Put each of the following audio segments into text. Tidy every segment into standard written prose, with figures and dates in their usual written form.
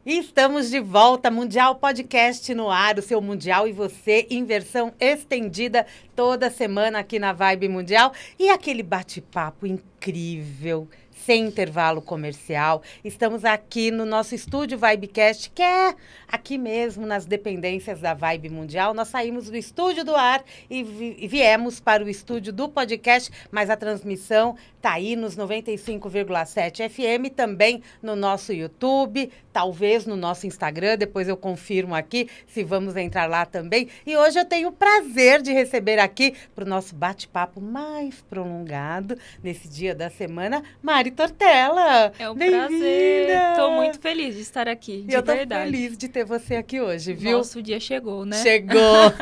E estamos de volta, Mundial Podcast no ar, o seu Mundial e você em versão estendida toda semana aqui na Vibe Mundial. E aquele bate-papo incrível, sem intervalo comercial. Estamos aqui no nosso estúdio Vibecast, que é aqui mesmo nas dependências da Vibe Mundial. Nós saímos do estúdio do ar e viemos para o estúdio do podcast, mas a transmissão está aí nos 95,7 FM, também no nosso YouTube, talvez no nosso Instagram, depois eu confirmo aqui se vamos entrar lá também. E hoje eu tenho o prazer de receber aqui para o nosso bate-papo mais prolongado, nesse dia da semana, Mari Tortella. É um prazer. Estou muito feliz de estar aqui, de verdade. Eu tô feliz de ter você aqui hoje, viu? Nosso dia chegou, né? Chegou.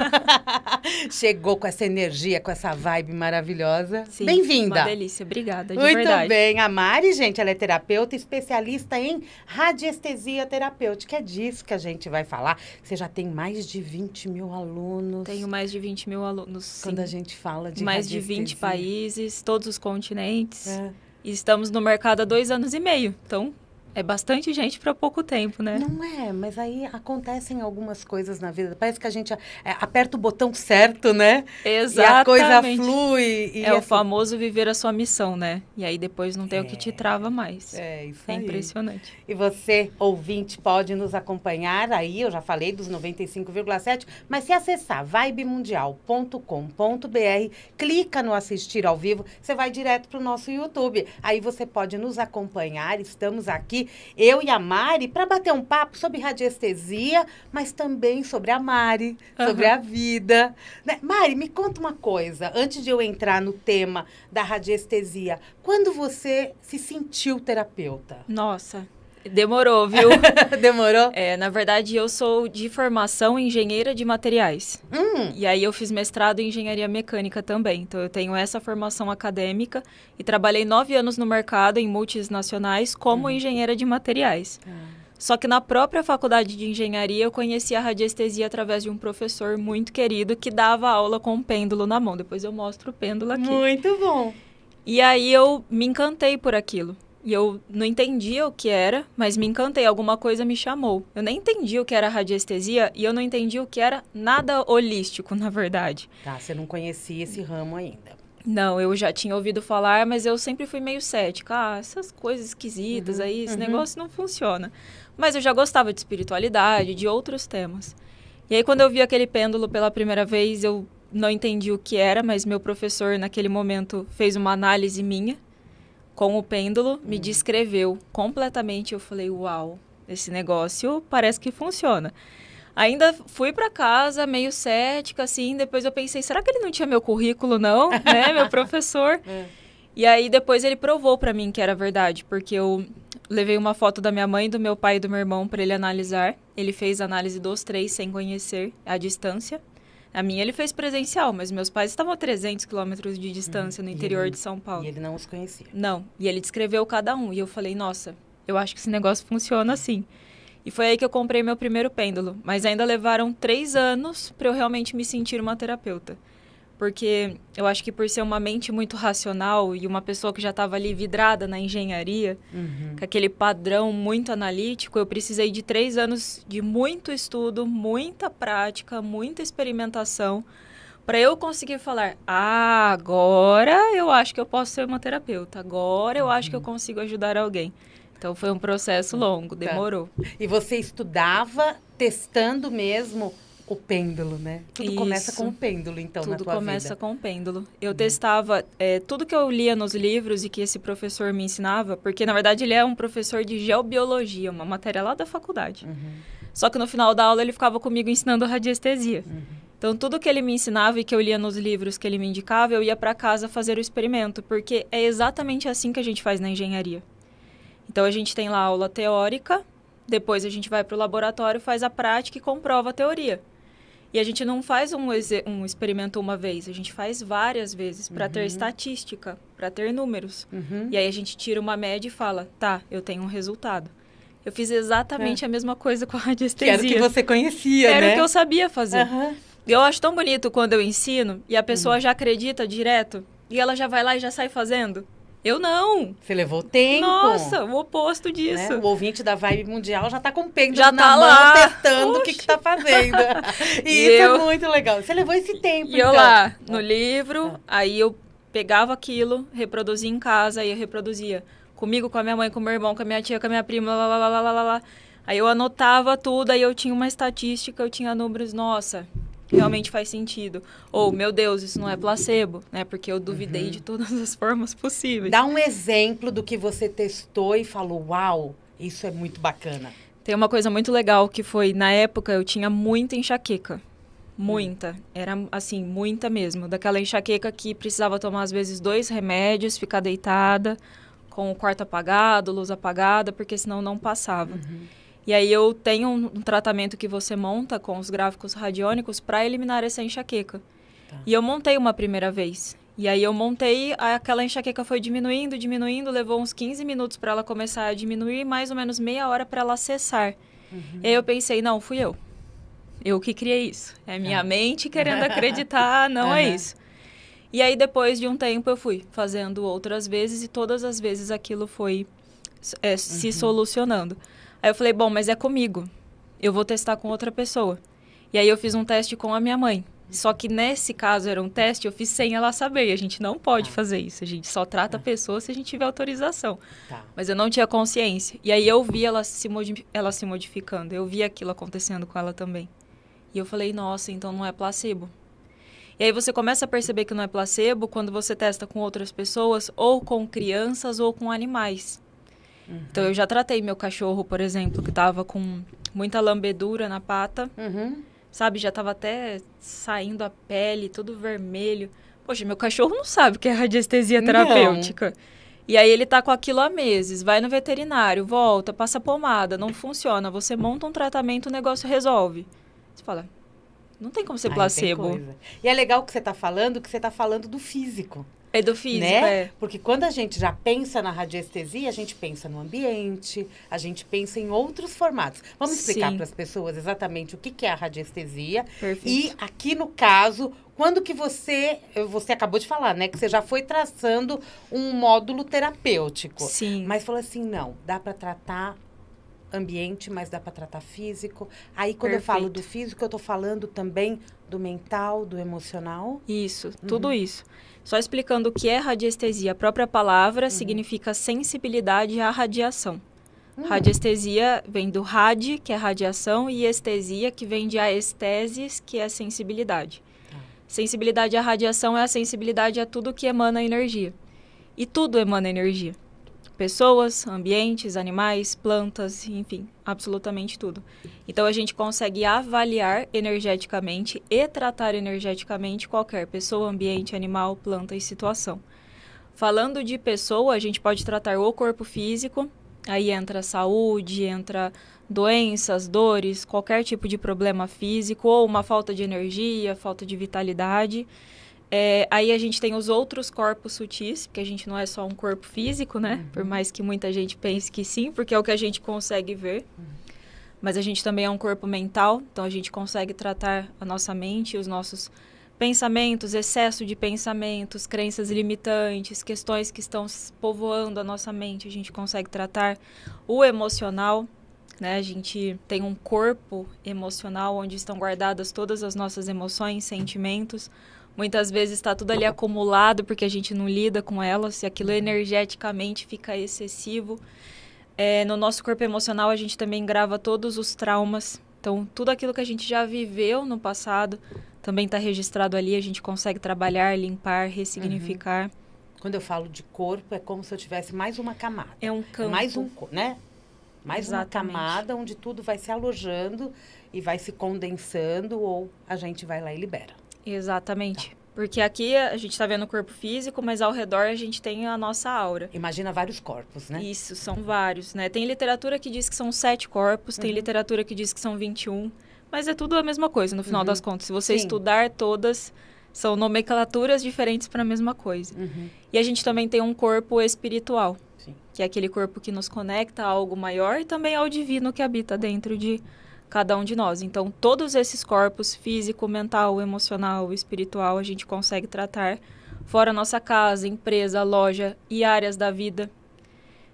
Chegou com essa energia, com essa vibe maravilhosa. Sim, bem-vinda. Uma delícia, obrigada, de muito verdade. Muito bem. A Mari, gente, ela é terapeuta especialista em radiestesia terapêutica. É disso que a gente vai falar. Você já tem mais de 20 mil alunos. Tenho mais de 20 mil alunos, sim. Quando a gente fala de mais de 20 países, todos os continentes. E estamos no mercado há 2 anos e meio. Então, é bastante gente para pouco tempo, né? Não é, mas aí acontecem algumas coisas na vida. Parece que a gente aperta o botão certo, né? Exatamente. E a coisa flui. É o famoso viver a sua missão, né? E aí depois não tem o que te trava mais. É isso aí. É impressionante. E você, ouvinte, pode nos acompanhar aí, eu já falei dos 95,7, mas se acessar vibemundial.com.br, clica no assistir ao vivo, você vai direto para o nosso YouTube. Aí você pode nos acompanhar, estamos aqui eu e a Mari, para bater um papo sobre radiestesia, mas também sobre a Mari, sobre a vida. Né? Mari, me conta uma coisa, antes de eu entrar no tema da radiestesia. Quando você se sentiu terapeuta? Nossa, demorou, viu? Demorou? Na verdade, eu sou de formação engenheira de materiais. E aí eu fiz mestrado em engenharia mecânica também. Então eu tenho essa formação acadêmica e trabalhei 9 anos no mercado em multinacionais como engenheira de materiais. Só que na própria faculdade de engenharia eu conheci a radiestesia através de um professor muito querido que dava aula com um pêndulo na mão. Depois eu mostro o pêndulo aqui. Muito bom. E aí eu me encantei por aquilo. E eu não entendia o que era, mas me encantei. Alguma coisa me chamou. Eu nem entendi o que era radiestesia e eu não entendi o que era nada holístico, na verdade. Tá, você não conhecia esse ramo ainda. Não, eu já tinha ouvido falar, mas eu sempre fui meio cética. Essas coisas esquisitas aí, esse negócio não funciona. Mas eu já gostava de espiritualidade, de outros temas. E aí, quando eu vi aquele pêndulo pela primeira vez, eu não entendi o que era, mas meu professor, naquele momento, fez uma análise minha com o pêndulo, me descreveu completamente. Eu falei, uau, esse negócio parece que funciona. Ainda fui para casa meio cética, assim, depois eu pensei, será que ele não tinha meu currículo, não? Né, meu professor? E aí depois ele provou para mim que era verdade, porque eu levei uma foto da minha mãe, do meu pai e do meu irmão para ele analisar. Ele fez a análise dos 3 sem conhecer à distância. A minha ele fez presencial, mas meus pais estavam a 300 quilômetros de distância no interior de São Paulo. E ele não os conhecia? Não. E ele descreveu cada um. E eu falei, nossa, eu acho que esse negócio funciona assim. E foi aí que eu comprei meu primeiro pêndulo. Mas ainda levaram 3 anos para eu realmente me sentir uma terapeuta. Porque eu acho que por ser uma mente muito racional e uma pessoa que já estava ali vidrada na engenharia, com aquele padrão muito analítico, eu precisei de 3 anos de muito estudo, muita prática, muita experimentação, para eu conseguir falar, agora eu acho que eu posso ser uma terapeuta, agora eu acho que eu consigo ajudar alguém. Então foi um processo longo, demorou. E você estudava testando mesmo o pêndulo, né? Tudo começa com o pêndulo, então, na tua vida. Tudo começa com o pêndulo. Eu testava tudo que eu lia nos livros e que esse professor me ensinava, porque, na verdade, ele é um professor de geobiologia, uma matéria lá da faculdade. Só que no final da aula ele ficava comigo ensinando radiestesia. Então, tudo que ele me ensinava e que eu lia nos livros que ele me indicava, eu ia para casa fazer o experimento, porque é exatamente assim que a gente faz na engenharia. Então, a gente tem lá a aula teórica, depois a gente vai para o laboratório, faz a prática e comprova a teoria. E a gente não faz um experimento uma vez, a gente faz várias vezes para ter estatística, para ter números. E aí a gente tira uma média e fala, tá, eu tenho um resultado. Eu fiz exatamente a mesma coisa com a radiestesia. Que era o que você conhecia, né? Era o que eu sabia fazer. Eu acho tão bonito quando eu ensino e a pessoa já acredita direto e ela já vai lá e já sai fazendo. Eu não. Você levou tempo. Nossa, o oposto disso. Né? O ouvinte da Vibe Mundial já tá com o pêndulo Já na tá mão, lá. testando o que tá fazendo. E isso é muito legal. Você levou esse tempo, E eu lá, no livro, aí eu pegava aquilo, reproduzia em casa, aí eu reproduzia comigo, com a minha mãe, com o meu irmão, com a minha tia, com a minha prima, lá, lá, lá, lá, lá, lá. Aí eu anotava tudo, aí eu tinha uma estatística, eu tinha números, nossa, realmente faz sentido. Ou, meu Deus, isso não é placebo, né? Porque eu duvidei de todas as formas possíveis. Dá um exemplo do que você testou e falou, uau, isso é muito bacana. Tem uma coisa muito legal que foi, na época, eu tinha muita enxaqueca. Muita. Era, assim, muita mesmo. Daquela enxaqueca que precisava tomar, às vezes, 2 remédios, ficar deitada, com o quarto apagado, luz apagada, porque senão não passava. E aí eu tenho um tratamento que você monta com os gráficos radiônicos para eliminar essa enxaqueca. Tá. E eu montei uma primeira vez. E aí eu montei, aquela enxaqueca foi diminuindo, diminuindo, levou uns 15 minutos para ela começar a diminuir, mais ou menos meia hora para ela cessar. E aí eu pensei, não, fui eu. Eu que criei isso. É minha mente querendo acreditar, não é isso. E aí, depois de um tempo, eu fui fazendo outras vezes e todas as vezes aquilo foi se solucionando. Aí eu falei, bom, mas é comigo. Eu vou testar com outra pessoa. E aí eu fiz um teste com a minha mãe. Só que nesse caso era um teste, eu fiz sem ela saber. E a gente não pode fazer isso. A gente só trata a pessoa se a gente tiver autorização. Mas eu não tinha consciência. E aí eu vi ela se modificando. Eu vi aquilo acontecendo com ela também. E eu falei, nossa, então não é placebo. E aí você começa a perceber que não é placebo quando você testa com outras pessoas, ou com crianças, ou com animais. Então, eu já tratei meu cachorro, por exemplo, que estava com muita lambedura na pata. Sabe, já estava até saindo a pele, tudo vermelho. Poxa, meu cachorro não sabe o que é radiestesia terapêutica. Não. E aí ele tá com aquilo há meses, vai no veterinário, volta, passa pomada, não funciona. Você monta um tratamento, o negócio resolve. Você fala, não tem como ser placebo. E é legal que você está falando do físico. É do físico, né? Porque quando a gente já pensa na radiestesia, a gente pensa no ambiente, a gente pensa em outros formatos. Vamos explicar para as pessoas exatamente o que é a radiestesia. Perfeito. E aqui no caso, quando que você acabou de falar, né? Que você já foi traçando um módulo terapêutico. Sim. Mas falou assim, não, dá para tratar ambiente, mas dá para tratar físico. Aí, quando eu falo do físico, eu estou falando também do mental, do emocional. Isso, tudo isso. Só explicando o que é radiestesia. A própria palavra significa sensibilidade à radiação. Radiestesia vem do radi, que é radiação, e estesia, que vem de aestesis, que é sensibilidade. Sensibilidade à radiação é a sensibilidade a tudo que emana energia. E tudo emana energia. Pessoas, ambientes, animais, plantas, enfim, absolutamente tudo. Então, a gente consegue avaliar energeticamente e tratar energeticamente qualquer pessoa, ambiente, animal, planta e situação. Falando de pessoa, a gente pode tratar o corpo físico, aí entra saúde, entra doenças, dores, qualquer tipo de problema físico, ou uma falta de energia, falta de vitalidade. Aí a gente tem os outros corpos sutis, porque a gente não é só um corpo físico, né? Por mais que muita gente pense que sim, porque é o que a gente consegue ver. Mas a gente também é um corpo mental, então a gente consegue tratar a nossa mente, os nossos pensamentos, excesso de pensamentos, crenças limitantes, questões que estão povoando a nossa mente, a gente consegue tratar o emocional, né? A gente tem um corpo emocional onde estão guardadas todas as nossas emoções, sentimentos. Muitas vezes está tudo ali acumulado porque a gente não lida com elas, se aquilo energeticamente fica excessivo. No nosso corpo emocional, a gente também grava todos os traumas. Então, tudo aquilo que a gente já viveu no passado também está registrado ali. A gente consegue trabalhar, limpar, ressignificar. Quando eu falo de corpo, é como se eu tivesse mais uma camada. É um campo. Mais né? Mais uma camada onde tudo vai se alojando e vai se condensando ou a gente vai lá e libera. Exatamente. Porque aqui a gente está vendo o corpo físico, mas ao redor a gente tem a nossa aura. Imagina vários corpos, né? Isso, são vários, né? Tem literatura que diz que são 7 corpos, tem literatura que diz que são 21, mas é tudo a mesma coisa, no final das contas. Se você estudar todas, são nomenclaturas diferentes para a mesma coisa. E a gente também tem um corpo espiritual, que é aquele corpo que nos conecta a algo maior e também ao divino que habita dentro de cada um de nós. Então, todos esses corpos, físico, mental, emocional, espiritual, a gente consegue tratar fora a nossa casa, empresa, loja e áreas da vida.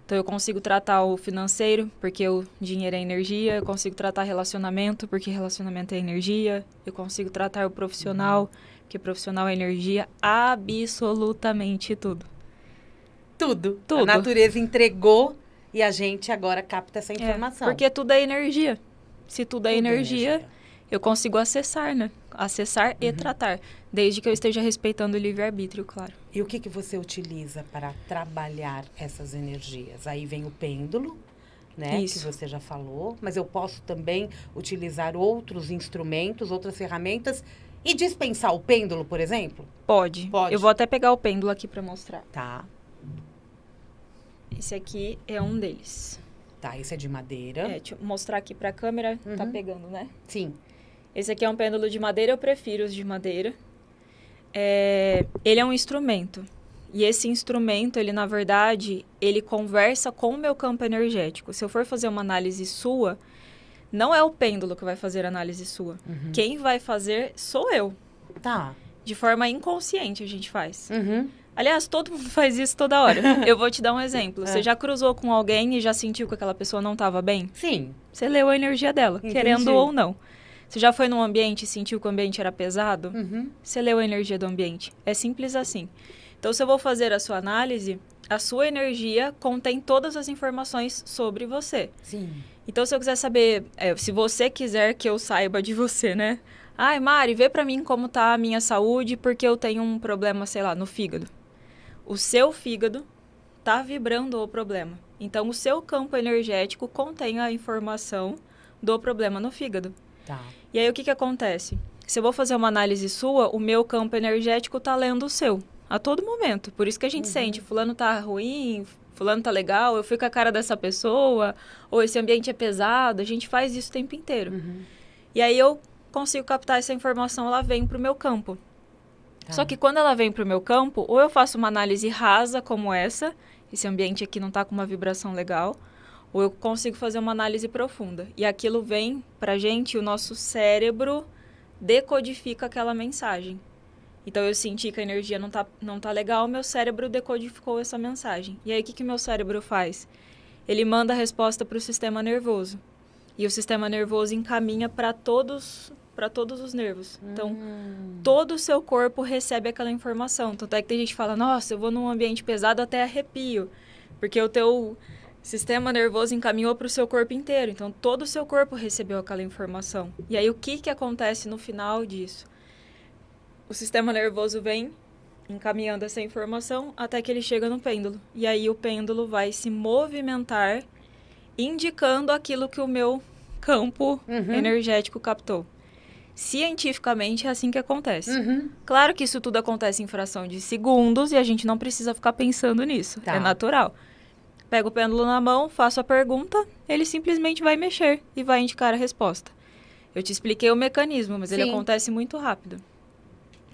Então, eu consigo tratar o financeiro, porque o dinheiro é energia. Eu consigo tratar relacionamento, porque relacionamento é energia. Eu consigo tratar o profissional, porque profissional é energia. Absolutamente tudo. Tudo. Tudo. A natureza entregou e a gente agora capta essa informação. Porque tudo é energia. Se tudo é energia, eu consigo acessar, né? Acessar e tratar. Desde que eu esteja respeitando o livre-arbítrio, claro. E o que você utiliza para trabalhar essas energias? Aí vem o pêndulo, né? Isso. Que você já falou. Mas eu posso também utilizar outros instrumentos, outras ferramentas e dispensar o pêndulo, por exemplo? Pode. Eu vou até pegar o pêndulo aqui para mostrar. Tá. Esse aqui é um deles. Tá, esse é de madeira. Deixa eu mostrar aqui para a câmera. Tá pegando, né? Sim. Esse aqui é um pêndulo de madeira, eu prefiro os de madeira. Ele é um instrumento. E esse instrumento, ele na verdade, ele conversa com o meu campo energético. Se eu for fazer uma análise sua, não é o pêndulo que vai fazer a análise sua. Quem vai fazer sou eu. Tá. De forma inconsciente a gente faz. Aliás, todo mundo faz isso toda hora. Eu vou te dar um exemplo. Você já cruzou com alguém e já sentiu que aquela pessoa não estava bem? Sim. Você leu a energia dela, Entendi. querendo ou não. Você já foi num ambiente e sentiu que o ambiente era pesado? Você leu a energia do ambiente. É simples assim. Então, se eu vou fazer a sua análise, a sua energia contém todas as informações sobre você. Sim. Então, se eu quiser saber, se você quiser que eu saiba de você, né? Ai, Mari, vê pra mim como tá a minha saúde, porque eu tenho um problema, sei lá, no fígado. O seu fígado tá vibrando o problema. Então, o seu campo energético contém a informação do problema no fígado. Tá. E aí, o que acontece? Se eu vou fazer uma análise sua, o meu campo energético tá lendo o seu, a todo momento. Por isso que a gente sente, fulano tá ruim, fulano tá legal, eu fui com a cara dessa pessoa, ou esse ambiente é pesado, a gente faz isso o tempo inteiro. E aí, eu consigo captar essa informação, ela vem pro meu campo. Tá. Só que quando ela vem pro meu campo, ou eu faço uma análise rasa como essa, esse ambiente aqui não tá com uma vibração legal, ou eu consigo fazer uma análise profunda. E aquilo vem pra gente, o nosso cérebro decodifica aquela mensagem. Então, eu senti que a energia não tá legal, meu cérebro decodificou essa mensagem. E aí, o que meu cérebro faz? Ele manda a resposta para o sistema nervoso. E o sistema nervoso encaminha para todos os nervos. Então, todo o seu corpo recebe aquela informação. Tanto é que tem gente que fala, nossa, eu vou num ambiente pesado até arrepio. Porque o teu sistema nervoso encaminhou para o seu corpo inteiro. Então, todo o seu corpo recebeu aquela informação. E aí, o que acontece no final disso? O sistema nervoso vem encaminhando essa informação até que ele chega no pêndulo. E aí, o pêndulo vai se movimentar, indicando aquilo que o meu campo energético captou. Cientificamente, é assim que acontece. Claro que isso tudo acontece em fração de segundos e a gente não precisa ficar pensando nisso. Tá. É natural. Pego o pêndulo na mão, faço a pergunta, ele simplesmente vai mexer e vai indicar a resposta. Eu te expliquei o mecanismo, mas ele acontece muito rápido.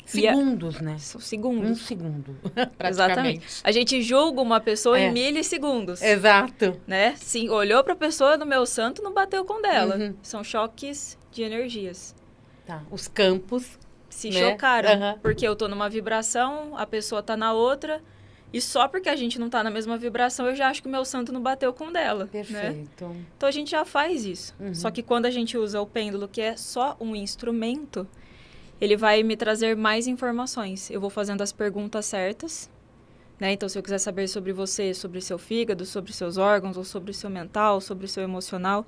Segundos, né? São segundos. 1 segundo, praticamente. Exatamente. A gente julga uma pessoa em milissegundos. Exato. Né? Sim, olhou para a pessoa no meu santo, não bateu com dela. São choques de energias. Tá. Os campos se chocaram, porque eu tô numa vibração, a pessoa tá na outra, e só porque a gente não tá na mesma vibração, eu já acho que o meu santo não bateu com dela. Perfeito. Né? Então, a gente já faz isso. Só que quando a gente usa o pêndulo, que é só um instrumento, ele vai me trazer mais informações. Eu vou fazendo as perguntas certas, né? Então, se eu quiser saber sobre você, sobre seu fígado, sobre seus órgãos, ou sobre o seu mental, sobre o seu emocional,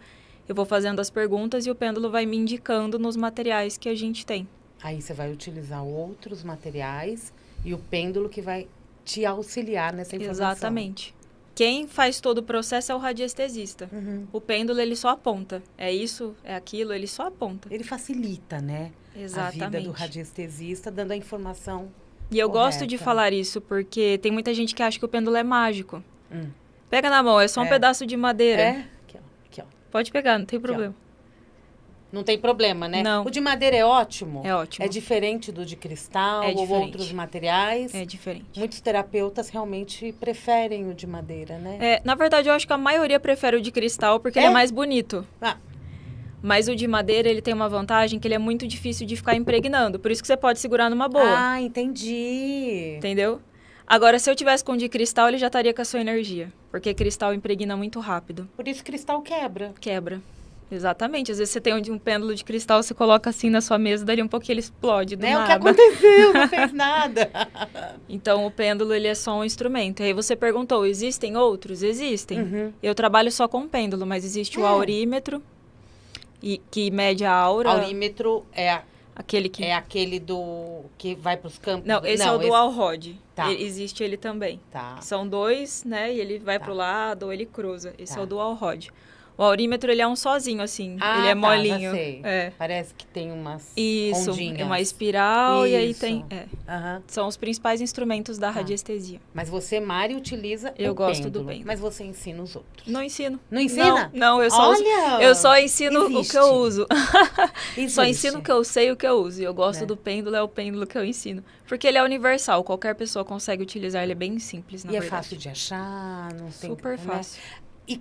eu vou fazendo as perguntas e o pêndulo vai me indicando nos materiais que a gente tem. Aí você vai utilizar outros materiais e o pêndulo que vai te auxiliar nessa informação. Exatamente. Quem faz todo o processo é o radiestesista. O pêndulo, ele só aponta. É isso, é aquilo, ele só aponta. Ele facilita, né? Exatamente. A vida do radiestesista, dando a informação E eu correta. gosto de falar isso, porque tem muita gente que acha que o pêndulo é mágico. Pega na mão, é só um pedaço de madeira. Aqui, ó. Aqui, ó. Pode pegar, não tem problema. Não tem problema, né? Não. O de madeira é ótimo? É ótimo. É diferente do de cristal ou diferente. outros materiais? É diferente. Muitos terapeutas realmente preferem o de madeira, né? Na verdade, eu acho que a maioria prefere o de cristal porque ele é mais bonito. Mas o de madeira, ele tem uma vantagem que ele é muito difícil de ficar impregnando. Por isso que você pode segurar numa boa. Ah, entendi. Entendeu? Agora, se eu tivesse com o de cristal, ele já estaria com a sua energia. Porque cristal impregna muito rápido. Por isso cristal quebra. Quebra. Exatamente. Às vezes você tem um pêndulo de cristal, você coloca assim na sua mesa, dali um pouquinho ele explode do nada. É o que aconteceu, não fez nada. Então, o pêndulo, ele é só um instrumento. E aí você perguntou, existem outros? Existem. Eu trabalho só com pêndulo, mas existe o aurímetro, que mede a aura. Aurímetro é aquele que... É aquele que vai para os campos? Não, esse é o dual rod. Tá. Existe ele também. Tá. São dois, né? E ele vai pro lado ou ele cruza. Esse é o dual rod. O aurímetro, ele é um sozinho, assim. Ele é molinho. Já sei. É. Parece que tem umas Isso, ondinhas. uma espiral e aí Isso. tem... São os principais instrumentos da radiestesia. Mas você, Mari, utiliza Eu o gosto pêndulo. do pêndulo. Mas você ensina os outros. Não ensino. Não ensina? Não, eu só ensino o que eu uso. Só ensino o que eu sei e o que eu uso. E eu gosto do pêndulo, é o pêndulo que eu ensino. Porque ele é universal, qualquer pessoa consegue utilizar, ele é bem simples, na verdade. E é fácil de achar, não tem... Super fácil. E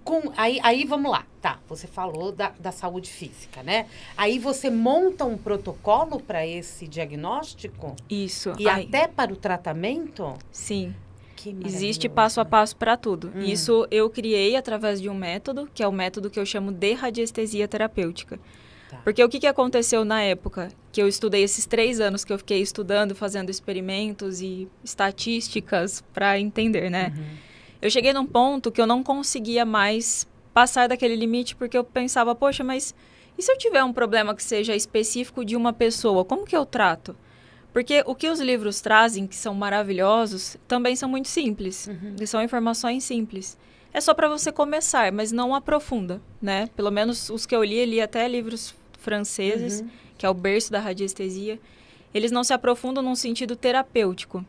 aí vamos lá, tá, você falou da saúde física, né? Aí você monta um protocolo para esse diagnóstico? Isso. E até para o tratamento? Sim. Que existe passo a passo para tudo. Isso eu criei através de um método, que é o método que eu chamo de radiestesia terapêutica. Tá. Porque o que aconteceu na época que eu estudei esses 3 anos que eu fiquei estudando, fazendo experimentos e estatísticas para entender, né? Eu cheguei num ponto que eu não conseguia mais passar daquele limite, porque eu pensava, poxa, mas e se eu tiver um problema que seja específico de uma pessoa, como que eu trato? Porque o que os livros trazem, que são maravilhosos, também são muito simples. E são informações simples. É só para você começar, mas não aprofunda, né? Pelo menos os que eu li até livros franceses, que é o berço da radiestesia. Eles não se aprofundam num sentido terapêutico.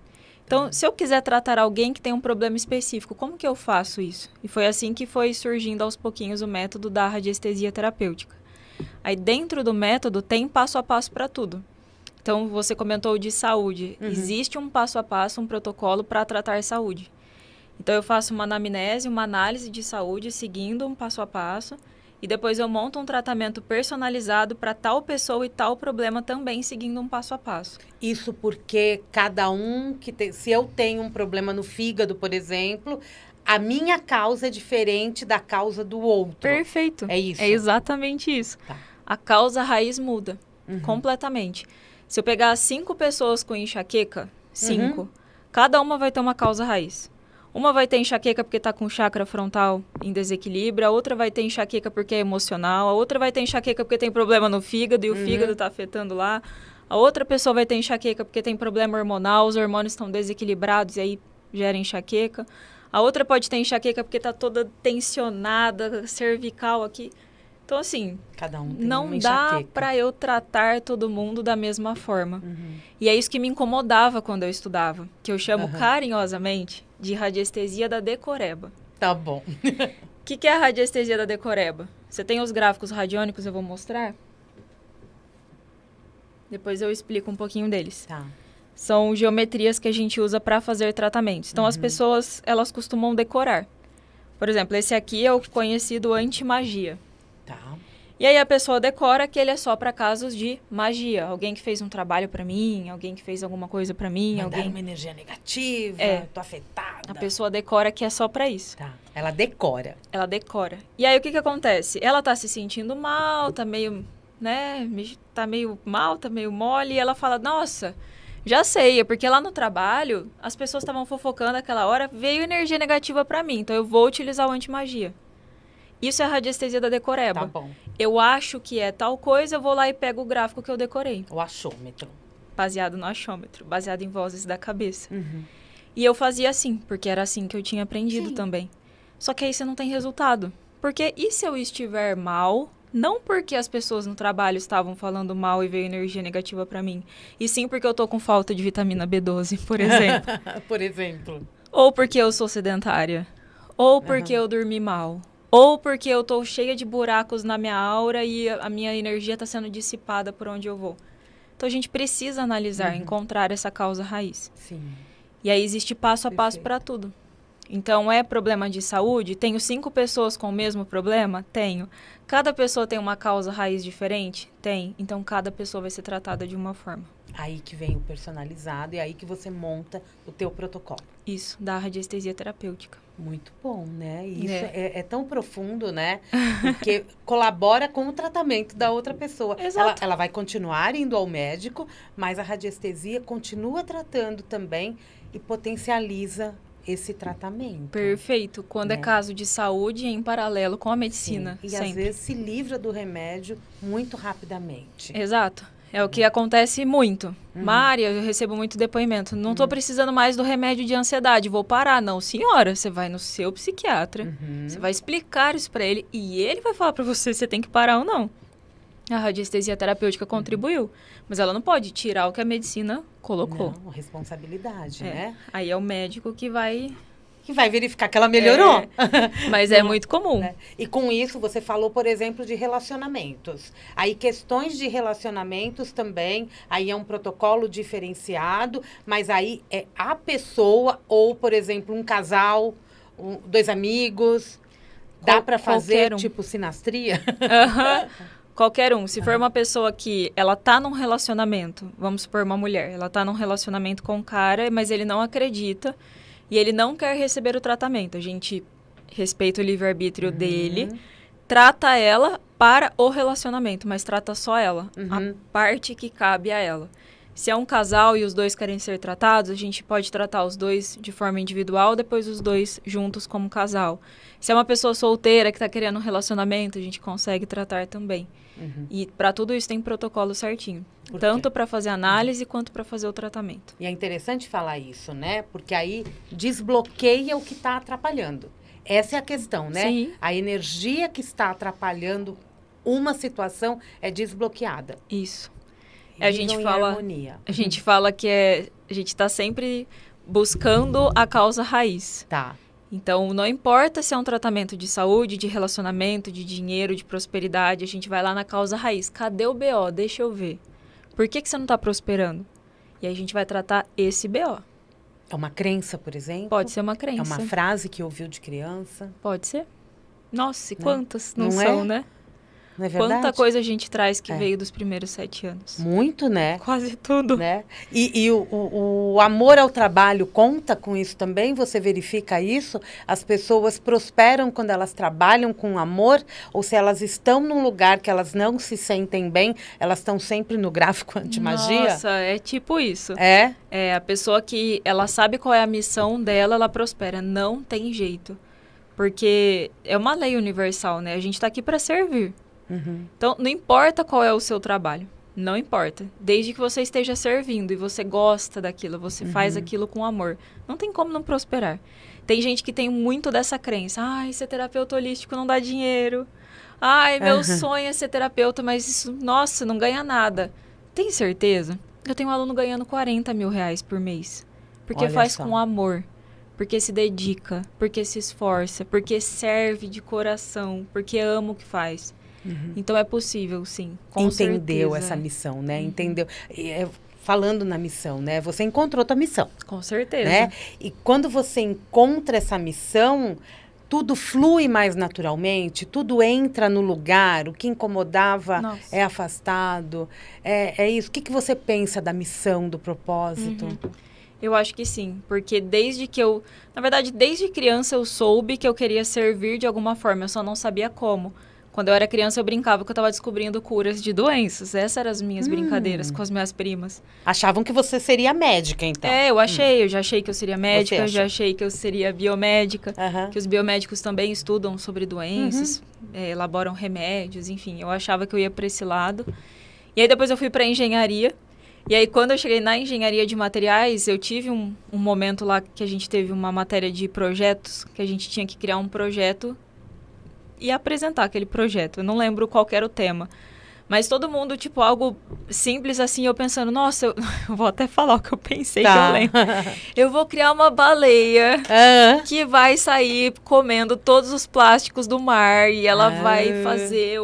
Então, se eu quiser tratar alguém que tem um problema específico, como que eu faço isso? E foi assim que foi surgindo aos pouquinhos o método da radiestesia terapêutica. Aí, dentro do método, tem passo a passo para tudo. Então, você comentou de saúde. Existe um passo a passo, um protocolo para tratar saúde. Então, eu faço uma anamnese, uma análise de saúde, seguindo um passo a passo. E depois eu monto um tratamento personalizado para tal pessoa e tal problema também, seguindo um passo a passo. Isso porque cada um se eu tenho um problema no fígado, por exemplo, a minha causa é diferente da causa do outro. Perfeito. É isso? É exatamente isso. Tá. A causa raiz muda completamente. Se eu pegar 5 pessoas com enxaqueca, 5, cada uma vai ter uma causa raiz. Uma vai ter enxaqueca porque está com o chakra frontal em desequilíbrio, a outra vai ter enxaqueca porque é emocional, a outra vai ter enxaqueca porque tem problema no fígado e o fígado está afetando lá. A outra pessoa vai ter enxaqueca porque tem problema hormonal, os hormônios estão desequilibrados e aí gera enxaqueca. A outra pode ter enxaqueca porque está toda tensionada, cervical aqui. Então, assim, cada um tem não uma dá para eu tratar todo mundo da mesma forma. E é isso que me incomodava quando eu estudava, que eu chamo carinhosamente de radiestesia da decoreba. Tá bom. O que é a radiestesia da decoreba? Você tem os gráficos radiônicos, eu vou mostrar. Depois eu explico um pouquinho deles. Tá. São geometrias que a gente usa para fazer tratamentos. Então, as pessoas, elas costumam decorar. Por exemplo, esse aqui é o conhecido anti-magia. Tá. E aí a pessoa decora que ele é só para casos de magia. Alguém que fez um trabalho para mim, alguém que fez alguma coisa para mim. Mandaram uma energia negativa, tô afetada. A pessoa decora que é só para isso. Tá. Ela decora. Ela decora. E aí o que acontece? Ela tá se sentindo mal, tá meio, né, tá meio mal, tá meio mole. E ela fala, nossa, já sei, é porque lá no trabalho as pessoas estavam fofocando aquela hora, veio energia negativa para mim, então eu vou utilizar o anti-magia. Isso é a radiestesia da decoreba. Tá bom. Eu acho que é tal coisa, eu vou lá e pego o gráfico que eu decorei. O achômetro. Baseado no achômetro, baseado em vozes da cabeça. E eu fazia assim, porque era assim que eu tinha aprendido também. Só que aí você não tem resultado. Porque e se eu estiver mal, não porque as pessoas no trabalho estavam falando mal e veio energia negativa pra mim, e sim porque eu tô com falta de vitamina B12, por exemplo. Por exemplo. Ou porque eu sou sedentária. Ou porque eu dormi mal. Ou porque eu tô cheia de buracos na minha aura e a minha energia tá sendo dissipada por onde eu vou. Então, a gente precisa analisar, encontrar essa causa raiz. Sim. E aí, existe passo a passo para tudo. Então, é problema de saúde? Tenho 5 pessoas com o mesmo problema? Tenho. Cada pessoa tem uma causa raiz diferente? Tem. Então, cada pessoa vai ser tratada de uma forma. Aí que vem o personalizado e aí que você monta o teu protocolo. Isso, da radiestesia terapêutica. Muito bom, né? E isso é tão profundo, né? Porque colabora com o tratamento da outra pessoa. Exato. Ela vai continuar indo ao médico, mas a radiestesia continua tratando também e potencializa esse tratamento. Perfeito. Quando é caso de saúde, em paralelo com a medicina. Sim. E sempre. às vezes se livra do remédio muito rapidamente. Exato. É o que acontece muito. Mari, eu recebo muito depoimento. Não estou precisando mais do remédio de ansiedade, vou parar. Não, senhora, você vai no seu psiquiatra, você vai explicar isso para ele e ele vai falar para você se você tem que parar ou não. A radiestesia terapêutica contribuiu, mas ela não pode tirar o que a medicina colocou. Não, responsabilidade, né? Aí é o médico que vai verificar que ela melhorou. Mas é muito comum. Né? E com isso, você falou, por exemplo, de relacionamentos. Aí, questões de relacionamentos também, aí é um protocolo diferenciado, mas aí é a pessoa ou, por exemplo, um casal, 2 amigos. Dá para fazer, tipo, sinastria? Qualquer um. Se for uma pessoa que ela tá num relacionamento, vamos supor uma mulher, ela tá num relacionamento com um cara, mas ele não acredita e ele não quer receber o tratamento. A gente respeita o livre-arbítrio dele, trata ela para o relacionamento, mas trata só ela, a parte que cabe a ela. Se é um casal e os 2 querem ser tratados, a gente pode tratar os 2 de forma individual, depois os 2 juntos como casal. Se é uma pessoa solteira que está querendo um relacionamento, a gente consegue tratar também. E para tudo isso tem protocolo certinho. Tanto para fazer análise quanto para fazer o tratamento. E é interessante falar isso, né? Porque aí desbloqueia o que está atrapalhando. Essa é a questão, né? Sim. A energia que está atrapalhando uma situação é desbloqueada. Isso. A gente fala que a gente está sempre buscando a causa raiz. Tá. Então, não importa se é um tratamento de saúde, de relacionamento, de dinheiro, de prosperidade, a gente vai lá na causa raiz. Cadê o BO? Deixa eu ver. Por que você não está prosperando? E aí a gente vai tratar esse BO. É uma crença, por exemplo? Pode ser uma crença. É uma frase que ouviu de criança? Pode ser. Nossa, e quantas não são, são, né? Não é verdade? Quanta coisa a gente traz que veio dos primeiros 7 anos. Muito, né? Quase tudo. Né? E o amor ao trabalho conta com isso também? Você verifica isso? As pessoas prosperam quando elas trabalham com amor? Ou se elas estão num lugar que elas não se sentem bem, elas estão sempre no gráfico anti-magia? Nossa, é tipo isso. É? É, a pessoa que ela sabe qual é a missão dela, ela prospera. Não tem jeito. Porque é uma lei universal, né? A gente tá aqui para servir. Então, não importa qual é o seu trabalho, não importa. Desde que você esteja servindo e você gosta daquilo, você faz aquilo com amor, não tem como não prosperar. Tem gente que tem muito dessa crença. Ai, ser terapeuta holístico não dá dinheiro. Ai, meu sonho é ser terapeuta, mas isso, nossa, não ganha nada. Tem certeza? Eu tenho um aluno ganhando 40 mil reais por mês. Porque Olha faz só. com amor. Porque se dedica, porque se esforça, porque serve de coração, porque ama o que faz. Então é possível, sim. Com Entendeu certeza. essa missão, né? Entendeu? Falando na missão, né? Você encontrou tua missão. Com certeza. Né? E quando você encontra essa missão, tudo flui mais naturalmente, tudo entra no lugar, o que incomodava é afastado. É isso. O que você pensa da missão, do propósito? Eu acho que sim, porque desde criança eu soube que eu queria servir de alguma forma, eu só não sabia como. Quando eu era criança, eu brincava que eu estava descobrindo curas de doenças. Essas eram as minhas brincadeiras com as minhas primas. Achavam que você seria médica, então? É, eu achei. Eu já achei que eu seria médica, eu já achei que eu seria biomédica, que os biomédicos também estudam sobre doenças, elaboram remédios, enfim. Eu achava que eu ia para esse lado. E aí, depois eu fui para engenharia. E aí, quando eu cheguei na engenharia de materiais, eu tive um momento lá que a gente teve uma matéria de projetos, que a gente tinha que criar um projeto e apresentar aquele projeto. Eu não lembro qual que era o tema. Mas todo mundo, tipo, algo simples assim, eu pensando, nossa, eu vou até falar o que eu pensei, que eu lembro. Eu vou criar uma baleia que vai sair comendo todos os plásticos do mar e ela vai fazer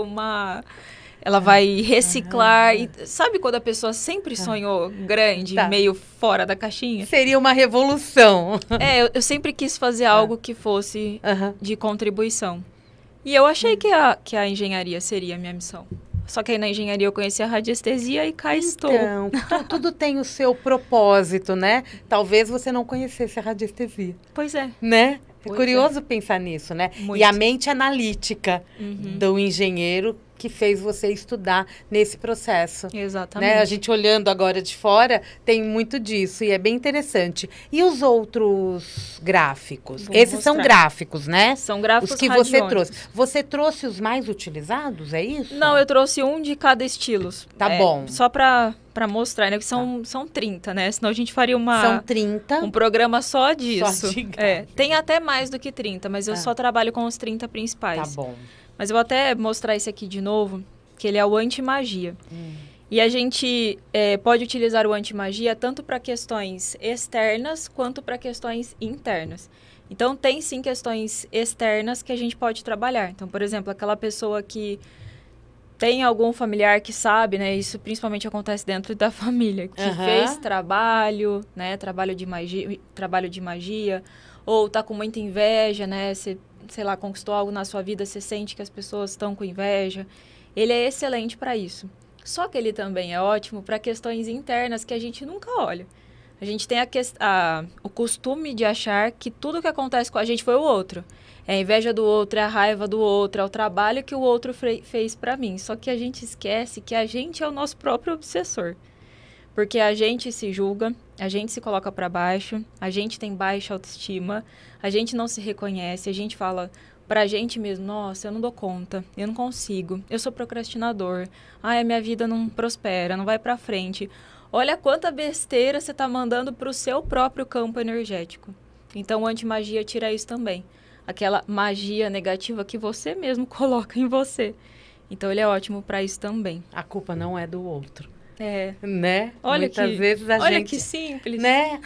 ela vai reciclar. E, sabe quando a pessoa sempre sonhou grande, meio fora da caixinha? Seria uma revolução. Eu sempre quis fazer algo que fosse de contribuição. E eu achei que a engenharia seria a minha missão. Só que aí na engenharia eu conheci a radiestesia e cá estou. Então, tudo tem o seu propósito, né? Talvez você não conhecesse a radiestesia. Pois é. Né? É curioso pensar nisso, né? Muito. E a mente analítica do engenheiro que fez você estudar nesse processo. Exatamente. Né? A gente olhando agora de fora, tem muito disso e é bem interessante. E os outros gráficos? Esses são gráficos, né? São gráficos os que você trouxe. Você trouxe os mais utilizados, é isso? Não, eu trouxe um de cada estilo. Tá bom. Só para mostrar, né? Que são 30, né? Senão a gente faria São 30. um programa só disso. Só de tem até mais do que 30, mas eu só trabalho com os 30 principais. Tá bom. Mas eu vou até mostrar esse aqui de novo, que ele é o anti-magia. E a gente pode utilizar o anti-magia tanto para questões externas quanto para questões internas. Então, tem sim questões externas que a gente pode trabalhar. Então, por exemplo, aquela pessoa que tem algum familiar que sabe, né? Isso principalmente acontece dentro da família, que fez trabalho, né? Trabalho de magia, ou tá com muita inveja, né? Sei lá, conquistou algo na sua vida, você sente que as pessoas estão com inveja. Ele é excelente para isso. Só que ele também é ótimo para questões internas que a gente nunca olha. A gente tem o costume de achar que tudo que acontece com a gente foi o outro. É a inveja do outro, é a raiva do outro, é o trabalho que o outro fez para mim. Só que a gente esquece que a gente é o nosso próprio obsessor. Porque a gente se julga, a gente se coloca para baixo, a gente tem baixa autoestima, a gente não se reconhece, a gente fala pra gente mesmo, nossa, eu não dou conta, eu não consigo, eu sou procrastinador, a minha vida não prospera, não vai pra frente. Olha quanta besteira você tá mandando pro seu próprio campo energético. Então, o anti-magia tira isso também. Aquela magia negativa que você mesmo coloca em você. Então, ele é ótimo pra isso também. A culpa não é do outro. Né? Muitas vezes a gente... Olha que simples. Né?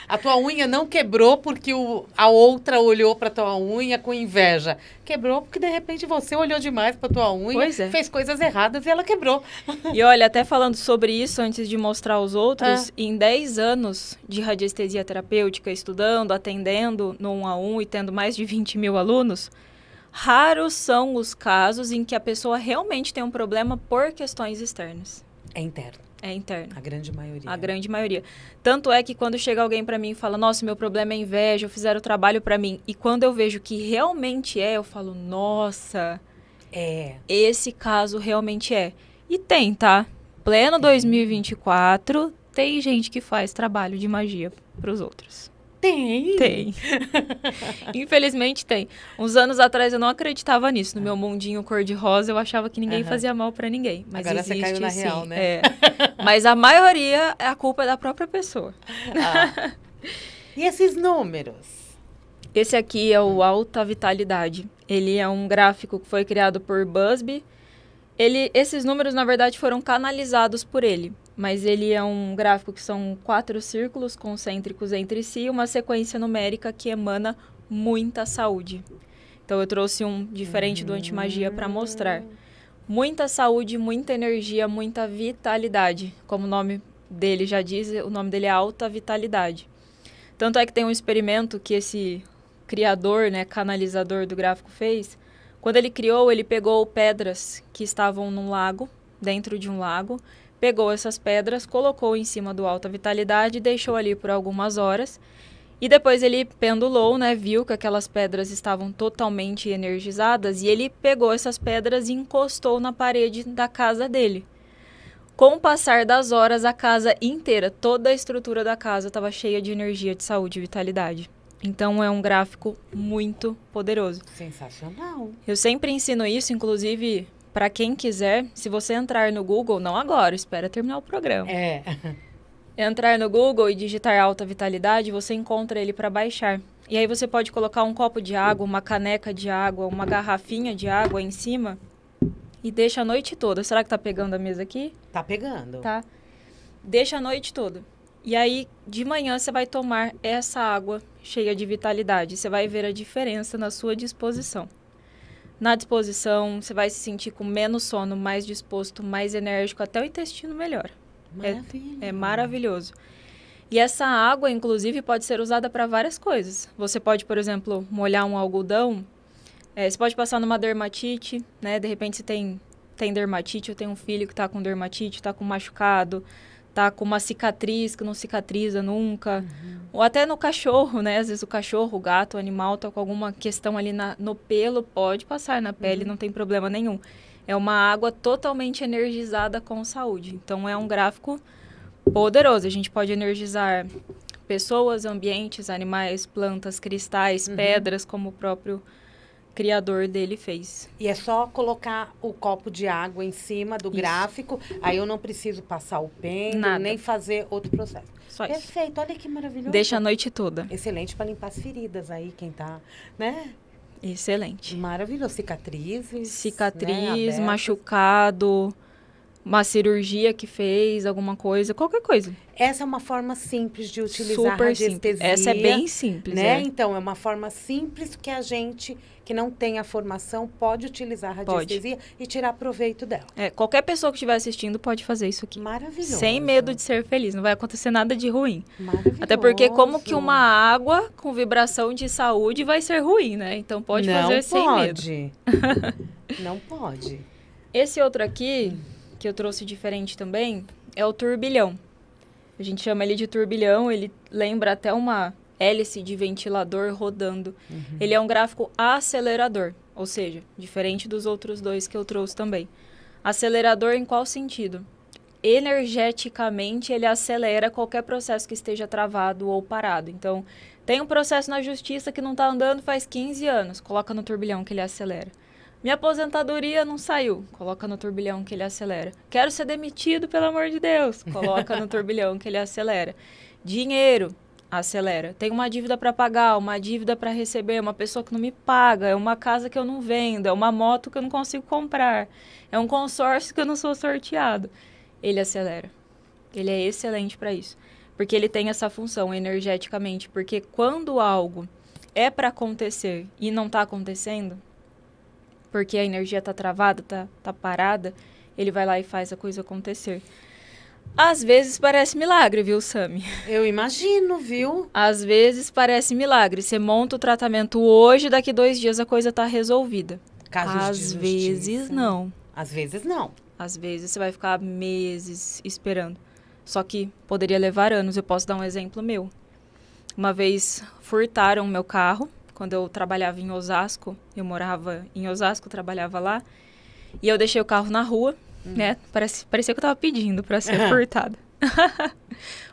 A tua unha não quebrou porque a outra olhou para tua unha com inveja. Quebrou porque, de repente, você olhou demais para tua unha, fez coisas erradas e ela quebrou. E olha, até falando sobre isso, antes de mostrar aos outros, em 10 anos de radiestesia terapêutica, estudando, atendendo no 1 a 1 e tendo mais de 20 mil alunos, raros são os casos em que a pessoa realmente tem um problema por questões externas. É interno. É interno. A grande maioria. A grande maioria. Tanto é que quando chega alguém pra mim e fala, nossa, meu problema é inveja, fizeram o trabalho pra mim. E quando eu vejo que realmente eu falo, nossa, esse caso realmente é. E tem, tá? Pleno 2024, tem gente que faz trabalho de magia pros outros. Tem. Infelizmente tem. Uns anos atrás eu não acreditava nisso. No meu mundinho cor-de-rosa eu achava que ninguém fazia mal pra ninguém. Mas agora existe, você caiu na sim. real, né? Mas a maioria, a culpa é da própria pessoa. E esses números? Esse aqui é o Alta Vitalidade. Ele é um gráfico que foi criado por Busby. Esses números, na verdade, foram canalizados por ele. Mas ele é um gráfico que são 4 círculos concêntricos entre si, uma sequência numérica que emana muita saúde. Então, eu trouxe um diferente do anti-magia para mostrar. Muita saúde, muita energia, muita vitalidade. Como o nome dele já diz, o nome dele é Alta Vitalidade. Tanto é que tem um experimento que esse criador, né, canalizador do gráfico fez. Quando ele criou, ele pegou pedras que estavam num lago, dentro de um lago, pegou essas pedras, colocou em cima do Alta Vitalidade e deixou ali por algumas horas. E depois ele pendulou, né, viu que aquelas pedras estavam totalmente energizadas e ele pegou essas pedras e encostou na parede da casa dele. Com o passar das horas, a casa inteira, toda a estrutura da casa estava cheia de energia, de saúde e vitalidade. Então, é um gráfico muito poderoso. Sensacional. Eu sempre ensino isso, inclusive, para quem quiser, se você entrar no Google, não agora, espera terminar o programa. Entrar no Google e digitar Alta Vitalidade, você encontra ele para baixar. E aí você pode colocar um copo de água, uma caneca de água, uma garrafinha de água em cima e deixa a noite toda. Será que tá pegando a mesa aqui? Tá pegando. Tá. Deixa a noite toda. E aí, de manhã, você vai tomar essa água cheia de vitalidade. Você vai ver a diferença na sua disposição. na disposição, você vai se sentir com menos sono, mais disposto, mais enérgico, até o intestino melhora. Maravilha. É maravilhoso. E essa água, inclusive, pode ser usada para várias coisas. Você pode, por exemplo, molhar um algodão. Você pode passar numa dermatite, né? De repente você tem dermatite, eu tenho um filho que está com dermatite, está com machucado, está com uma cicatriz que não cicatriza nunca. Ou até no cachorro, né? Às vezes o cachorro, o gato, o animal está com alguma questão ali no pelo, pode passar na pele, não tem problema nenhum. É uma água totalmente energizada com saúde. Então, é um gráfico poderoso. A gente pode energizar pessoas, ambientes, animais, plantas, cristais, pedras, como o próprio criador dele fez. E é só colocar o copo de água em cima do gráfico, aí eu não preciso passar o pêndulo, nem fazer outro processo. Só isso. Perfeito, olha que maravilhoso. Deixa a noite toda. Excelente para limpar as feridas aí, quem tá, né? Excelente. Maravilhoso. Cicatrizes. Cicatriz, né, machucado, uma cirurgia que fez, alguma coisa, qualquer coisa. Essa é uma forma simples de utilizar Super radiestesia. simples. Essa é bem simples, né? Então, é uma forma simples que a gente que não tem a formação pode utilizar a radiestesia e tirar proveito dela. Qualquer pessoa que estiver assistindo pode fazer isso aqui. Maravilhoso. Sem medo de ser feliz, não vai acontecer nada de ruim. Maravilhoso. Até porque como que uma água com vibração de saúde vai ser ruim, né? Então pode fazer sem medo. Não pode. Esse outro aqui, que eu trouxe diferente também, é o turbilhão. A gente chama ele de turbilhão, ele lembra até uma hélice de ventilador rodando. Ele é um gráfico acelerador, ou seja, diferente dos outros dois que eu trouxe também. Acelerador em qual sentido? Energeticamente, ele acelera qualquer processo que esteja travado ou parado. Então, tem um processo na justiça que não está andando faz 15 anos, coloca no turbilhão que ele acelera. Minha aposentadoria não saiu, coloca no turbilhão que ele acelera. Quero ser demitido, pelo amor de Deus, coloca no turbilhão que ele acelera. Dinheiro, acelera. Tem uma dívida para pagar, uma dívida para receber, uma pessoa que não me paga, é uma casa que eu não vendo, é uma moto que eu não consigo comprar, é um consórcio que eu não sou sorteado. Ele acelera. Ele é excelente para isso, porque ele tem essa função energeticamente, porque quando algo é para acontecer e não está acontecendo, porque a energia está travada, tá parada, ele vai lá e faz a coisa acontecer. Às vezes parece milagre, viu, Sami? Eu imagino, viu? Às vezes parece milagre. Você monta o tratamento hoje, daqui 2 dias a coisa tá resolvida. Às vezes não. Às vezes não. Às vezes você vai ficar meses esperando. Só que poderia levar anos. Eu posso dar um exemplo meu. Uma vez furtaram meu carro. Quando eu trabalhava em Osasco, eu morava em Osasco, trabalhava lá. E eu deixei o carro na rua, né? Parecia que eu tava pedindo para ser furtada.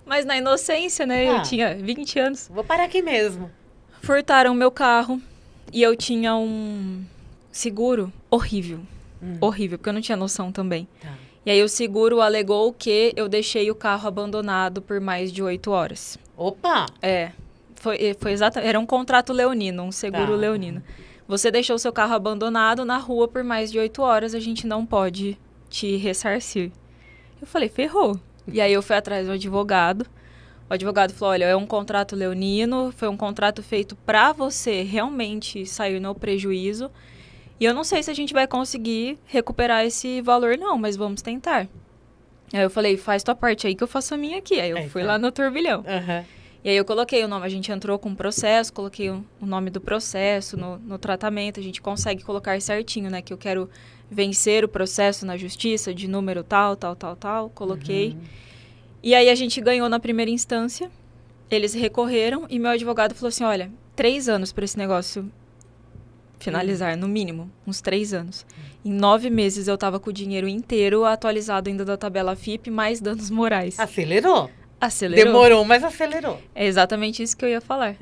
Mas na inocência, né? Eu tinha 20 anos. Vou parar aqui mesmo. Furtaram meu carro e eu tinha um seguro horrível. Horrível, porque eu não tinha noção também. Tá. E aí o seguro alegou que eu deixei o carro abandonado por mais de 8 horas. Opa! Foi exatamente, era um contrato leonino, um seguro leonino. Você deixou o seu carro abandonado na rua por mais de 8 horas, a gente não pode te ressarcir. Eu falei, ferrou. E aí eu fui atrás do advogado. O advogado falou, olha, é um contrato leonino, foi um contrato feito para você realmente sair no prejuízo. E eu não sei se a gente vai conseguir recuperar esse valor não, mas vamos tentar. Aí eu falei, faz tua parte aí que eu faço a minha aqui. Aí eu fui lá no turbilhão. E aí eu coloquei o nome, a gente entrou com o processo, coloquei o nome do processo no tratamento, a gente consegue colocar certinho, né? Que eu quero vencer o processo na justiça de número tal, coloquei. E aí a gente ganhou na primeira instância, eles recorreram e meu advogado falou assim, olha, 3 anos para esse negócio finalizar, no mínimo, uns 3 anos. Em 9 meses eu tava com o dinheiro inteiro atualizado ainda da tabela FIP, mais danos morais. Acelerou? Acelerou. Demorou, mas acelerou. É exatamente isso que eu ia falar.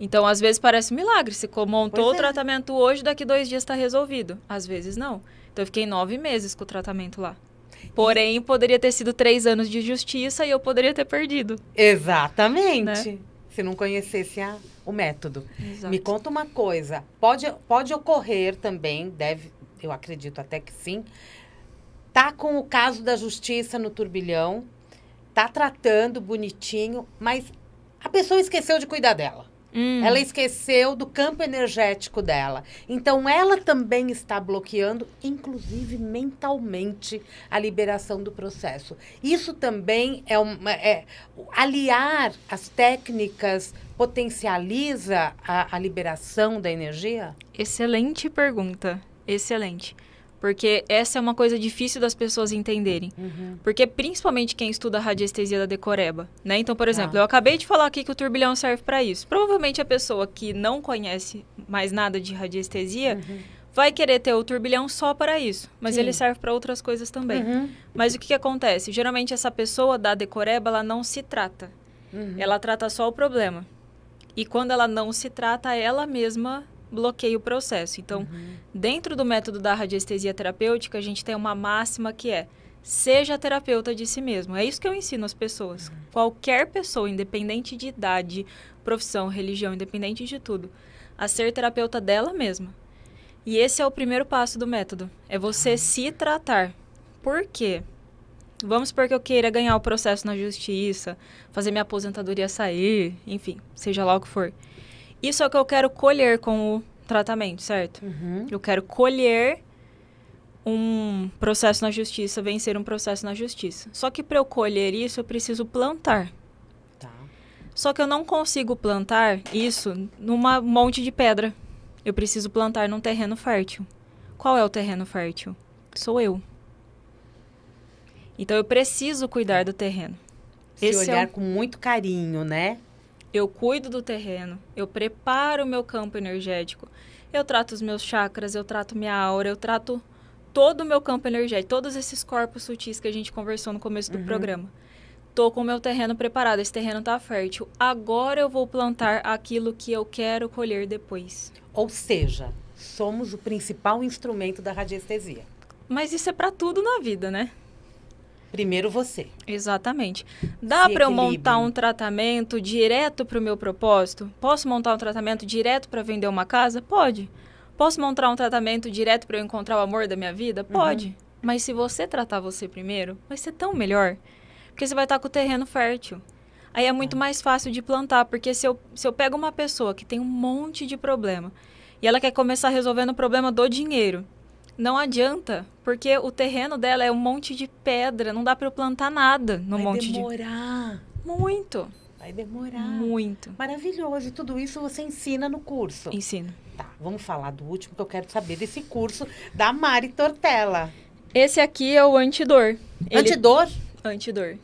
Então, às vezes parece um milagre. Você montou o tratamento hoje, daqui 2 dias está resolvido. Às vezes não. Então, eu fiquei 9 meses com o tratamento lá. Porém, poderia ter sido 3 anos de justiça e eu poderia ter perdido. Exatamente. Né? Se não conhecesse o método. Exato. Me conta uma coisa. Pode ocorrer também, eu acredito até que sim, tá com o caso da justiça no turbilhão, tá tratando bonitinho, mas a pessoa esqueceu de cuidar dela. Ela esqueceu do campo energético dela. Então, ela também está bloqueando, inclusive mentalmente, a liberação do processo. Isso também aliar as técnicas potencializa a liberação da energia? Excelente pergunta. Excelente. Porque essa é uma coisa difícil das pessoas entenderem. Porque principalmente quem estuda a radiestesia da decoreba, né? Então, por exemplo, eu acabei de falar aqui que o turbilhão serve para isso. Provavelmente a pessoa que não conhece mais nada de radiestesia vai querer ter o turbilhão só para isso. Mas ele serve para outras coisas também. Mas o que acontece? Geralmente essa pessoa da decoreba, ela não se trata. Ela trata só o problema. E quando ela não se trata, ela mesma bloqueia o processo. Então, dentro do método da radiestesia terapêutica, a gente tem uma máxima que é: seja terapeuta de si mesmo. É isso que eu ensino às pessoas. Qualquer pessoa, independente de idade, profissão, religião, independente de tudo, a ser terapeuta dela mesma. E esse é o primeiro passo do método. É você se tratar. Por quê? Vamos supor que eu queira ganhar o processo na justiça, fazer minha aposentadoria sair, enfim, seja lá o que for. Isso é o que eu quero colher com o tratamento, certo? Eu quero colher um processo na justiça, vencer um processo na justiça. Só que para eu colher isso, eu preciso plantar. Só que eu não consigo plantar isso numa monte de pedra. Eu preciso plantar num terreno fértil. Qual é o terreno fértil? Sou eu. Então, eu preciso cuidar do terreno. Se olhar com muito carinho, né? Eu cuido do terreno, eu preparo o meu campo energético, eu trato os meus chakras, eu trato minha aura, eu trato todo o meu campo energético, todos esses corpos sutis que a gente conversou no começo do programa. Tô com o meu terreno preparado, esse terreno tá fértil. Agora eu vou plantar aquilo que eu quero colher depois. Ou seja, somos o principal instrumento da radiestesia. Mas isso é para tudo na vida, né? Primeiro você. Exatamente. Dá para eu montar um tratamento direto para o meu propósito? Posso montar um tratamento direto para vender uma casa? Pode. Posso montar um tratamento direto para eu encontrar o amor da minha vida? Pode. Mas se você tratar você primeiro, vai ser tão melhor. Porque você vai estar com o terreno fértil. Aí é muito mais fácil de plantar. Porque se eu pego uma pessoa que tem um monte de problema e ela quer começar resolvendo o problema do dinheiro, não adianta, porque o terreno dela é um monte de pedra, não dá para eu plantar nada no monte de... Vai demorar. Muito. Vai demorar. Muito. Maravilhoso. E tudo isso você ensina no curso? Ensino. Tá, vamos falar do último que eu quero saber desse curso da Mari Tortella. Esse aqui é o antidor. Antidor? Antidor.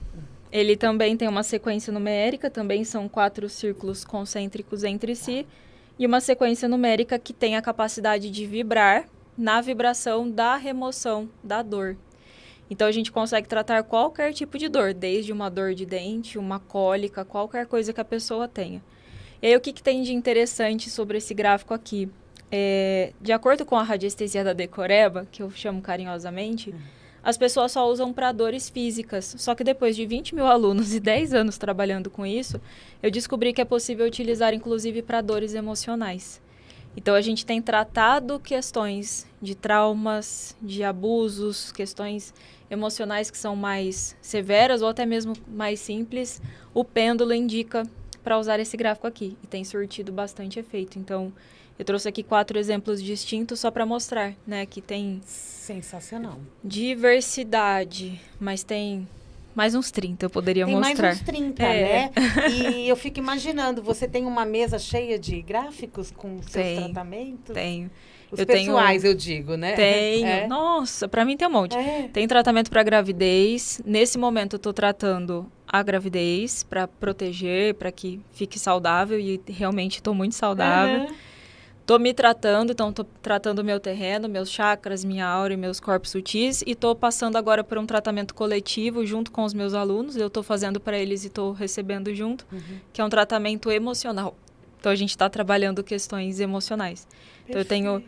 Ele também tem uma sequência numérica, também são 4 círculos concêntricos entre si, e uma sequência numérica que tem a capacidade de vibrar na vibração da remoção da dor. Então, a gente consegue tratar qualquer tipo de dor, desde uma dor de dente, uma cólica, qualquer coisa que a pessoa tenha. E aí, o que tem de interessante sobre esse gráfico aqui? De acordo com a radiestesia da decoreba, que eu chamo carinhosamente, as pessoas só usam para dores físicas. Só que depois de 20 mil alunos e 10 anos trabalhando com isso, eu descobri que é possível utilizar, inclusive, para dores emocionais. Então, a gente tem tratado questões de traumas, de abusos, questões emocionais que são mais severas ou até mesmo mais simples. O pêndulo indica para usar esse gráfico aqui e tem surtido bastante efeito. Então, eu trouxe aqui 4 exemplos distintos só para mostrar, né, que tem... Sensacional. Diversidade, mas tem... Mais uns 30 eu poderia mostrar. Tem mais uns 30, né? E eu fico imaginando, você tem uma mesa cheia de gráficos com seus tratamentos? Tenho. Os pessoais, eu digo, né? Tenho. Nossa, pra mim tem um monte. Tem tratamento pra gravidez. Nesse momento eu tô tratando a gravidez pra proteger, pra que fique saudável. E realmente tô muito saudável. Tô me tratando, então tô tratando o meu terreno, meus chakras, minha aura e meus corpos sutis. E tô passando agora por um tratamento coletivo junto com os meus alunos. Eu tô fazendo para eles e tô recebendo junto, que é um tratamento emocional. Então, a gente tá trabalhando questões emocionais. Perfeito. Então, eu tenho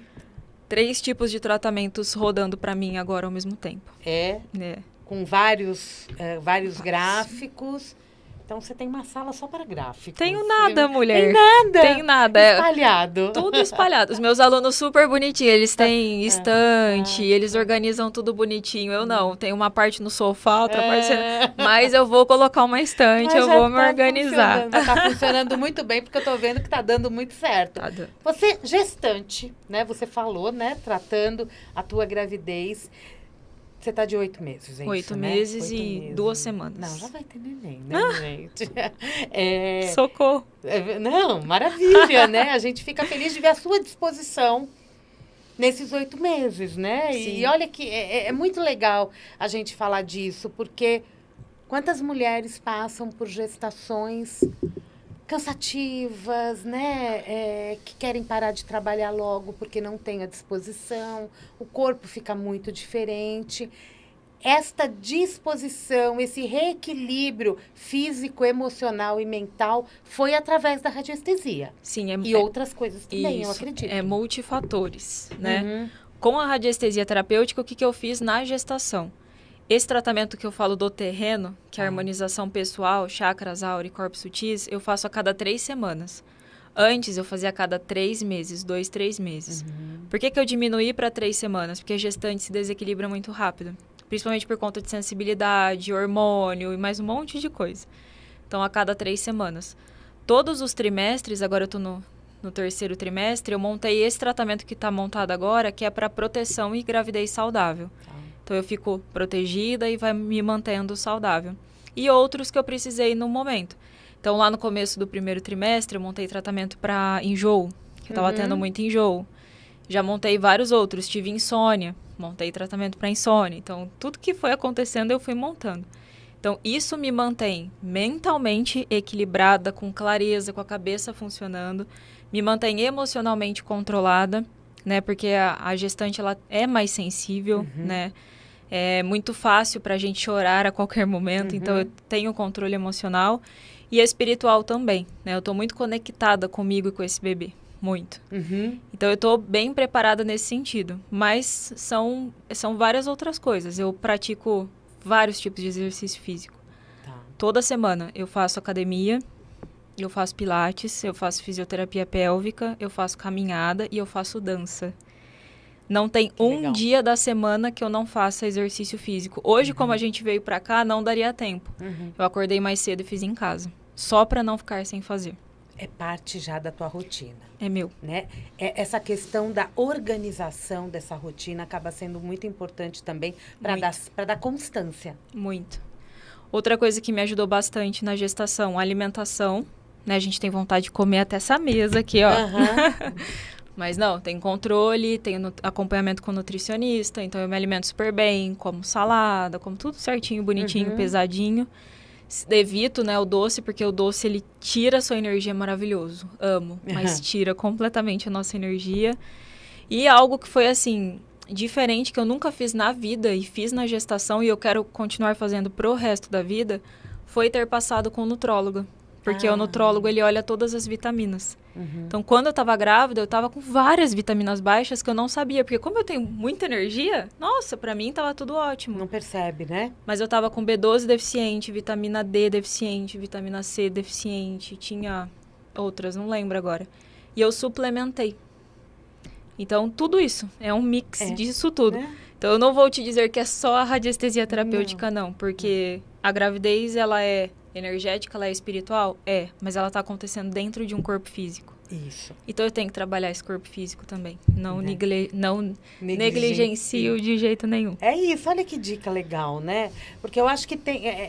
3 tipos de tratamentos rodando para mim agora ao mesmo tempo. Com vários gráficos. Então, você tem uma sala só para gráficos. Tenho nada, mulher. Tem nada? Tenho nada. Espalhado. Tudo espalhado. Os meus alunos super bonitinhos. Eles têm estante, eles organizam tudo bonitinho. Eu não. Tem uma parte no sofá, outra parte... Mas eu vou colocar uma estante, eu vou me organizar. Tá funcionando muito bem, porque eu tô vendo que tá dando muito certo. Tá. Você, gestante, né? Você falou, né? Tratando a tua gravidez... Você tá de 8 meses, hein? 8 meses e 2 semanas. Não, já vai ter neném, né, gente? Socorro. Não, maravilha, né? A gente fica feliz de ver a sua disposição nesses 8 meses, né? Sim. E olha que é muito legal a gente falar disso, porque quantas mulheres passam por gestações cansativas, né? Que querem parar de trabalhar logo porque não tem a disposição, o corpo fica muito diferente. Esta disposição, esse reequilíbrio físico, emocional e mental foi através da radiestesia. Sim, e outras coisas também, isso, eu acredito. É multifatores, né? Uhum. Com a radiestesia terapêutica, o que eu fiz na gestação? Esse tratamento que eu falo do terreno, que é a harmonização pessoal, chakras, aura e corpos sutis, eu faço a cada 3 semanas. Antes, eu fazia a cada 3 meses, 2, 3 meses. Por que eu diminuí para 3 semanas? Porque a gestante se desequilibra muito rápido. Principalmente por conta de sensibilidade, hormônio e mais um monte de coisa. Então, a cada 3 semanas. Todos os trimestres, agora eu estou no 3º trimestre, eu montei esse tratamento que está montado agora, que é para proteção e gravidez saudável. Então, eu fico protegida e vai me mantendo saudável. E outros que eu precisei no momento. Então, lá no começo do 1º trimestre, eu montei tratamento para enjoo, que eu estava tendo muito enjoo. Já montei vários outros. Tive insônia, montei tratamento para insônia. Então, tudo que foi acontecendo, eu fui montando. Então, isso me mantém mentalmente equilibrada, com clareza, com a cabeça funcionando. Me mantém emocionalmente controlada, né? Porque a gestante, ela é mais sensível, né? É muito fácil para a gente chorar a qualquer momento, então eu tenho controle emocional e espiritual também, né? Eu estou muito conectada comigo e com esse bebê, muito. Então eu estou bem preparada nesse sentido, mas são várias outras coisas. Eu pratico vários tipos de exercício físico. Toda semana eu faço academia, eu faço pilates, eu faço fisioterapia pélvica, eu faço caminhada e eu faço dança. Não tem um dia da semana que eu não faça exercício físico. Hoje, como a gente veio pra cá, não daria tempo. Eu acordei mais cedo e fiz em casa. Só pra não ficar sem fazer. É parte já da tua rotina. É meu. Né? Essa questão da organização dessa rotina acaba sendo muito importante também para dar constância. Muito. Outra coisa que me ajudou bastante na gestação, a alimentação. Né? A gente tem vontade de comer até essa mesa aqui, ó. Mas não, tem controle, tem acompanhamento com nutricionista, então eu me alimento super bem, como salada, como tudo certinho, bonitinho, pesadinho. Evito, né, o doce, porque o doce, ele tira a sua energia, maravilhoso. Amo, mas tira completamente a nossa energia. E algo que foi, assim, diferente, que eu nunca fiz na vida e fiz na gestação e eu quero continuar fazendo pro resto da vida, foi ter passado com o nutrólogo. Porque o nutrólogo, ele olha todas as vitaminas. Então, quando eu estava grávida, eu estava com várias vitaminas baixas que eu não sabia. Porque como eu tenho muita energia, nossa, para mim estava tudo ótimo. Não percebe, né? Mas eu estava com B12 deficiente, vitamina D deficiente, vitamina C deficiente. Tinha outras, não lembro agora. E eu suplementei. Então, tudo isso. É um mix disso tudo. Então, eu não vou te dizer que é só a radiestesia terapêutica, não. Porque a gravidez, ela é energética, ela é espiritual? É, mas ela está acontecendo dentro de um corpo físico. Isso. Então eu tenho que trabalhar esse corpo físico também. Não negligencio de jeito nenhum. É isso, olha que dica legal, né? Porque eu acho que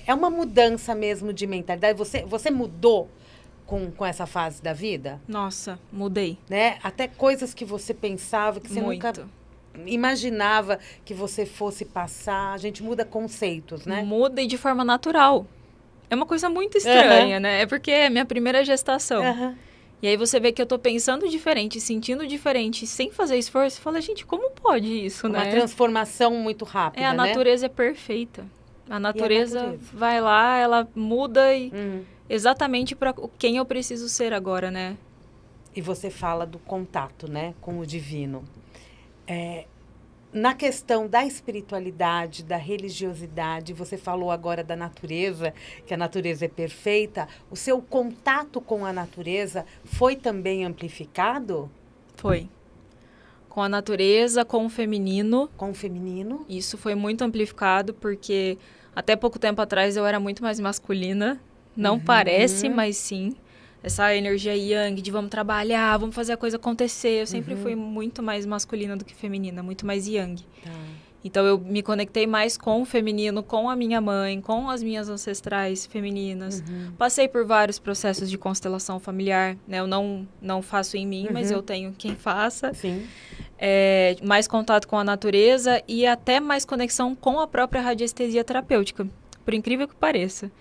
é uma mudança mesmo de mentalidade. Você mudou com essa fase da vida? Nossa, mudei. Né? Até coisas que você pensava, que você nunca imaginava que você fosse passar. A gente muda conceitos, né? Muda e de forma natural. É uma coisa muito estranha, né? É porque é minha primeira gestação. E aí você vê que eu tô pensando diferente, sentindo diferente, sem fazer esforço. E fala, gente, como pode isso, né? Uma transformação muito rápida, a natureza é perfeita. A natureza vai lá, ela muda e exatamente para quem eu preciso ser agora, né? E você fala do contato, né? Com o divino. Na questão da espiritualidade, da religiosidade, você falou agora da natureza, que a natureza é perfeita. O seu contato com a natureza foi também amplificado? Foi. Com a natureza, com o feminino. Com o feminino? Isso foi muito amplificado, porque até pouco tempo atrás eu era muito mais masculina. Não parece, mas sim. Essa energia yang de vamos trabalhar, vamos fazer a coisa acontecer. Eu sempre fui muito mais masculina do que feminina, muito mais yang. Tá. Então, eu me conectei mais com o feminino, com a minha mãe, com as minhas ancestrais femininas. Passei por vários processos de constelação familiar, né? Eu não faço em mim, mas eu tenho quem faça. Sim. Mais contato com a natureza e até mais conexão com a própria radiestesia terapêutica, por incrível que pareça.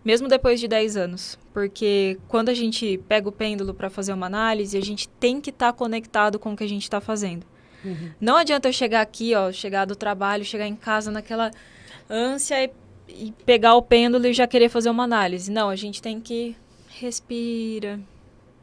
Mesmo depois de 10 anos. Porque quando a gente pega o pêndulo para fazer uma análise, a gente tem que estar conectado com o que a gente está fazendo. Não adianta eu chegar aqui, chegar do trabalho, chegar em casa naquela ânsia e pegar o pêndulo e já querer fazer uma análise. Não, a gente tem que respira,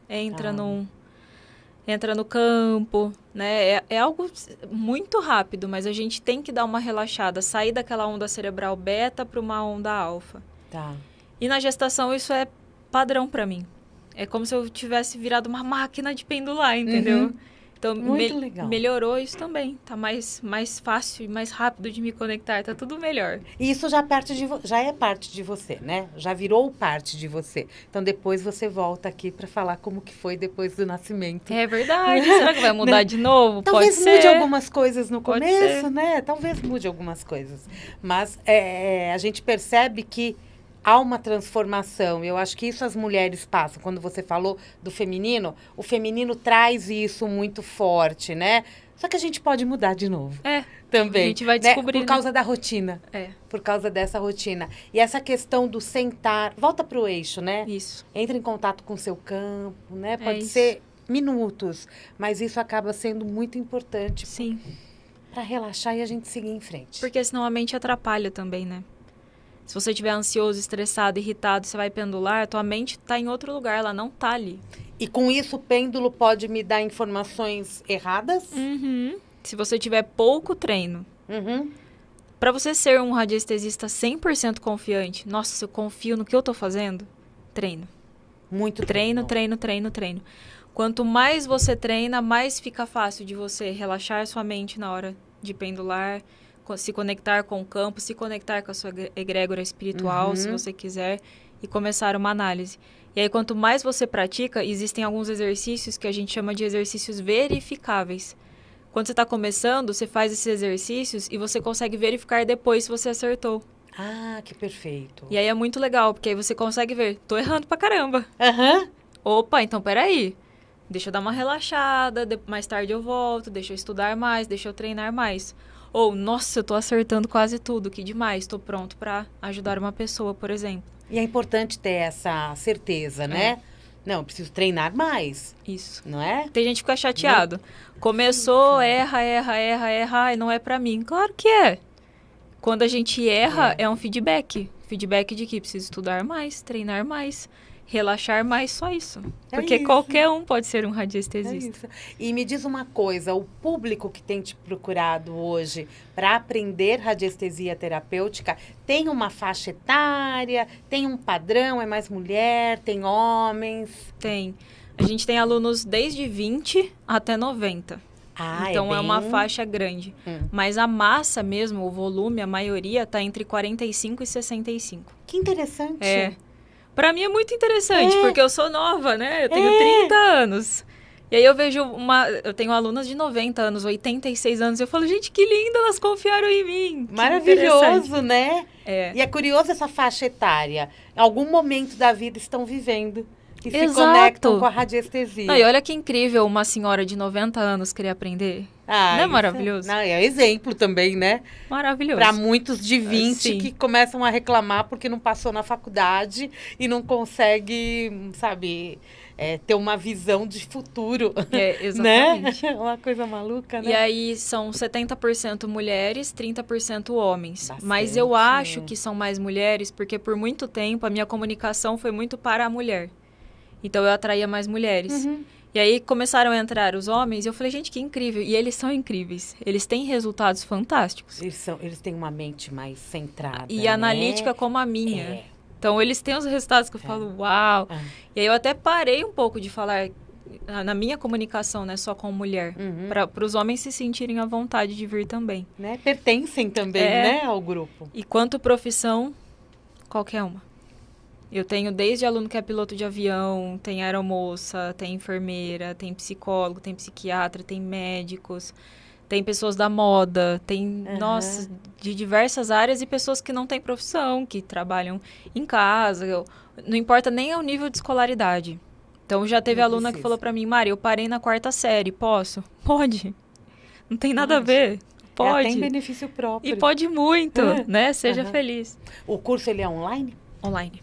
entra no campo, né? É algo muito rápido, mas a gente tem que dar uma relaxada, sair daquela onda cerebral beta para uma onda alfa. Tá. E na gestação isso é padrão para mim. É como se eu tivesse virado uma máquina de pendular, entendeu? Então, muito legal. Melhorou isso também. Tá mais fácil e mais rápido de me conectar. Tá tudo melhor. E isso já é parte de você, né? Já virou parte de você. Então, depois você volta aqui para falar como que foi depois do nascimento. É verdade. Será que vai mudar de novo? Talvez Pode mude ser. algumas coisas no Pode começo, ser. né? Talvez mude algumas coisas. Mas a gente percebe que há uma transformação. Eu acho que isso as mulheres passam. Quando você falou do feminino, o feminino traz isso muito forte, né? Só que a gente pode mudar de novo. Também. A gente vai né? descobrindo. Por causa da rotina. Por causa dessa rotina. E essa questão do sentar... Volta para o eixo, né? Isso. Entra em contato com o seu campo, né? Pode isso. ser minutos, mas isso acaba sendo muito importante. Sim. Para relaxar e a gente seguir em frente. Porque senão a mente atrapalha também, né? Se você estiver ansioso, estressado, irritado, você vai pendular, tua mente está em outro lugar, ela não está ali. E com isso o pêndulo pode me dar informações erradas? Se você tiver pouco treino, para você ser um radiestesista 100% confiante, nossa, se eu confio no que eu tô fazendo, treino. Muito treino. Quanto mais você treina, mais fica fácil de você relaxar sua mente na hora de pendular, se conectar com o campo, se conectar com a sua egrégora espiritual, se você quiser, e começar uma análise. E aí, quanto mais você pratica, existem alguns exercícios que a gente chama de exercícios verificáveis. Quando você está começando, você faz esses exercícios e você consegue verificar depois se você acertou. Ah, que perfeito. E aí é muito legal, porque aí você consegue ver, tô errando pra caramba. Opa, então peraí. Deixa eu dar uma relaxada, mais tarde eu volto, deixa eu estudar mais, deixa eu treinar mais. Ou, nossa, eu tô acertando quase tudo, que demais, tô pronto para ajudar uma pessoa, por exemplo. E é importante ter essa certeza, né? Não, preciso treinar mais. Isso. Não é? Tem gente que fica chateado. Começou, erra, e não é para mim. Claro que é. Quando a gente erra, é um feedback. Feedback de que preciso estudar mais, treinar mais, relaxar mais, só isso. Porque isso. qualquer um pode ser um radiestesista. E me diz uma coisa, o público que tem te procurado hoje para aprender radiestesia terapêutica tem uma faixa etária, tem um padrão, é mais mulher, tem homens? Tem. A gente tem alunos desde 20 até 90. Então é uma faixa grande. Mas a massa mesmo, o volume, a maioria está entre 45 e 65. Que interessante. Pra mim é muito interessante, porque eu sou nova, né? Eu tenho 30 anos. E aí eu vejo eu tenho alunas de 90 anos, 86 anos. Eu falo, gente, que linda, elas confiaram em mim. Maravilhoso, né? E é curioso essa faixa etária. Em algum momento da vida estão vivendo. E se conectam com a radiestesia. Não, e olha que incrível uma senhora de 90 anos querer aprender. Não é maravilhoso? É exemplo também, né? Maravilhoso. Para muitos de 20 que começam a reclamar porque não passou na faculdade e não consegue, sabe, ter uma visão de futuro. Exatamente. Né? Uma coisa maluca, né? E aí são 70% mulheres, 30% homens. Bastante. Mas eu acho que são mais mulheres porque por muito tempo a minha comunicação foi muito para a mulher. Então, eu atraía mais mulheres. E aí começaram a entrar os homens e eu falei, gente, que incrível. E eles são incríveis. Eles têm resultados fantásticos. Eles têm uma mente mais centrada, E analítica como a minha. É. Então, eles têm os resultados que eu falo, uau. E aí eu até parei um pouco de falar na minha comunicação, né, só com mulher. Para os homens se sentirem à vontade de vir também. Né? Pertencem também, né, ao grupo. E quanto profissão, qualquer uma. Eu tenho desde aluno que é piloto de avião, tem aeromoça, tem enfermeira, tem psicólogo, tem psiquiatra, tem médicos, tem pessoas da moda, tem, nossa, de diversas áreas e pessoas que não têm profissão, que trabalham em casa. Não importa nem o nível de escolaridade. Então, já teve aluna que falou pra mim, Mari, eu parei na 4ª série, posso? Pode. Não tem nada a ver. Pode. Tem benefício próprio. E pode muito, né? Seja feliz. O curso, ele é online? Online.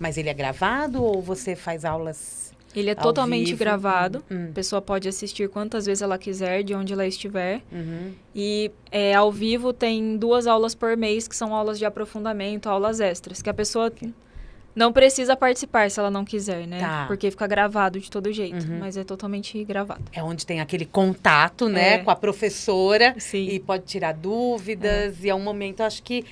Mas ele é gravado ou você faz aulas Ele é totalmente gravado. A pessoa pode assistir quantas vezes ela quiser, de onde ela estiver. E ao vivo tem 2 aulas por mês, que são aulas de aprofundamento, aulas extras. Que a pessoa não precisa participar se ela não quiser, né? Tá. Porque fica gravado de todo jeito. Mas é totalmente gravado. É onde tem aquele contato, né, com a professora. Sim. E pode tirar dúvidas. E é um momento, acho que,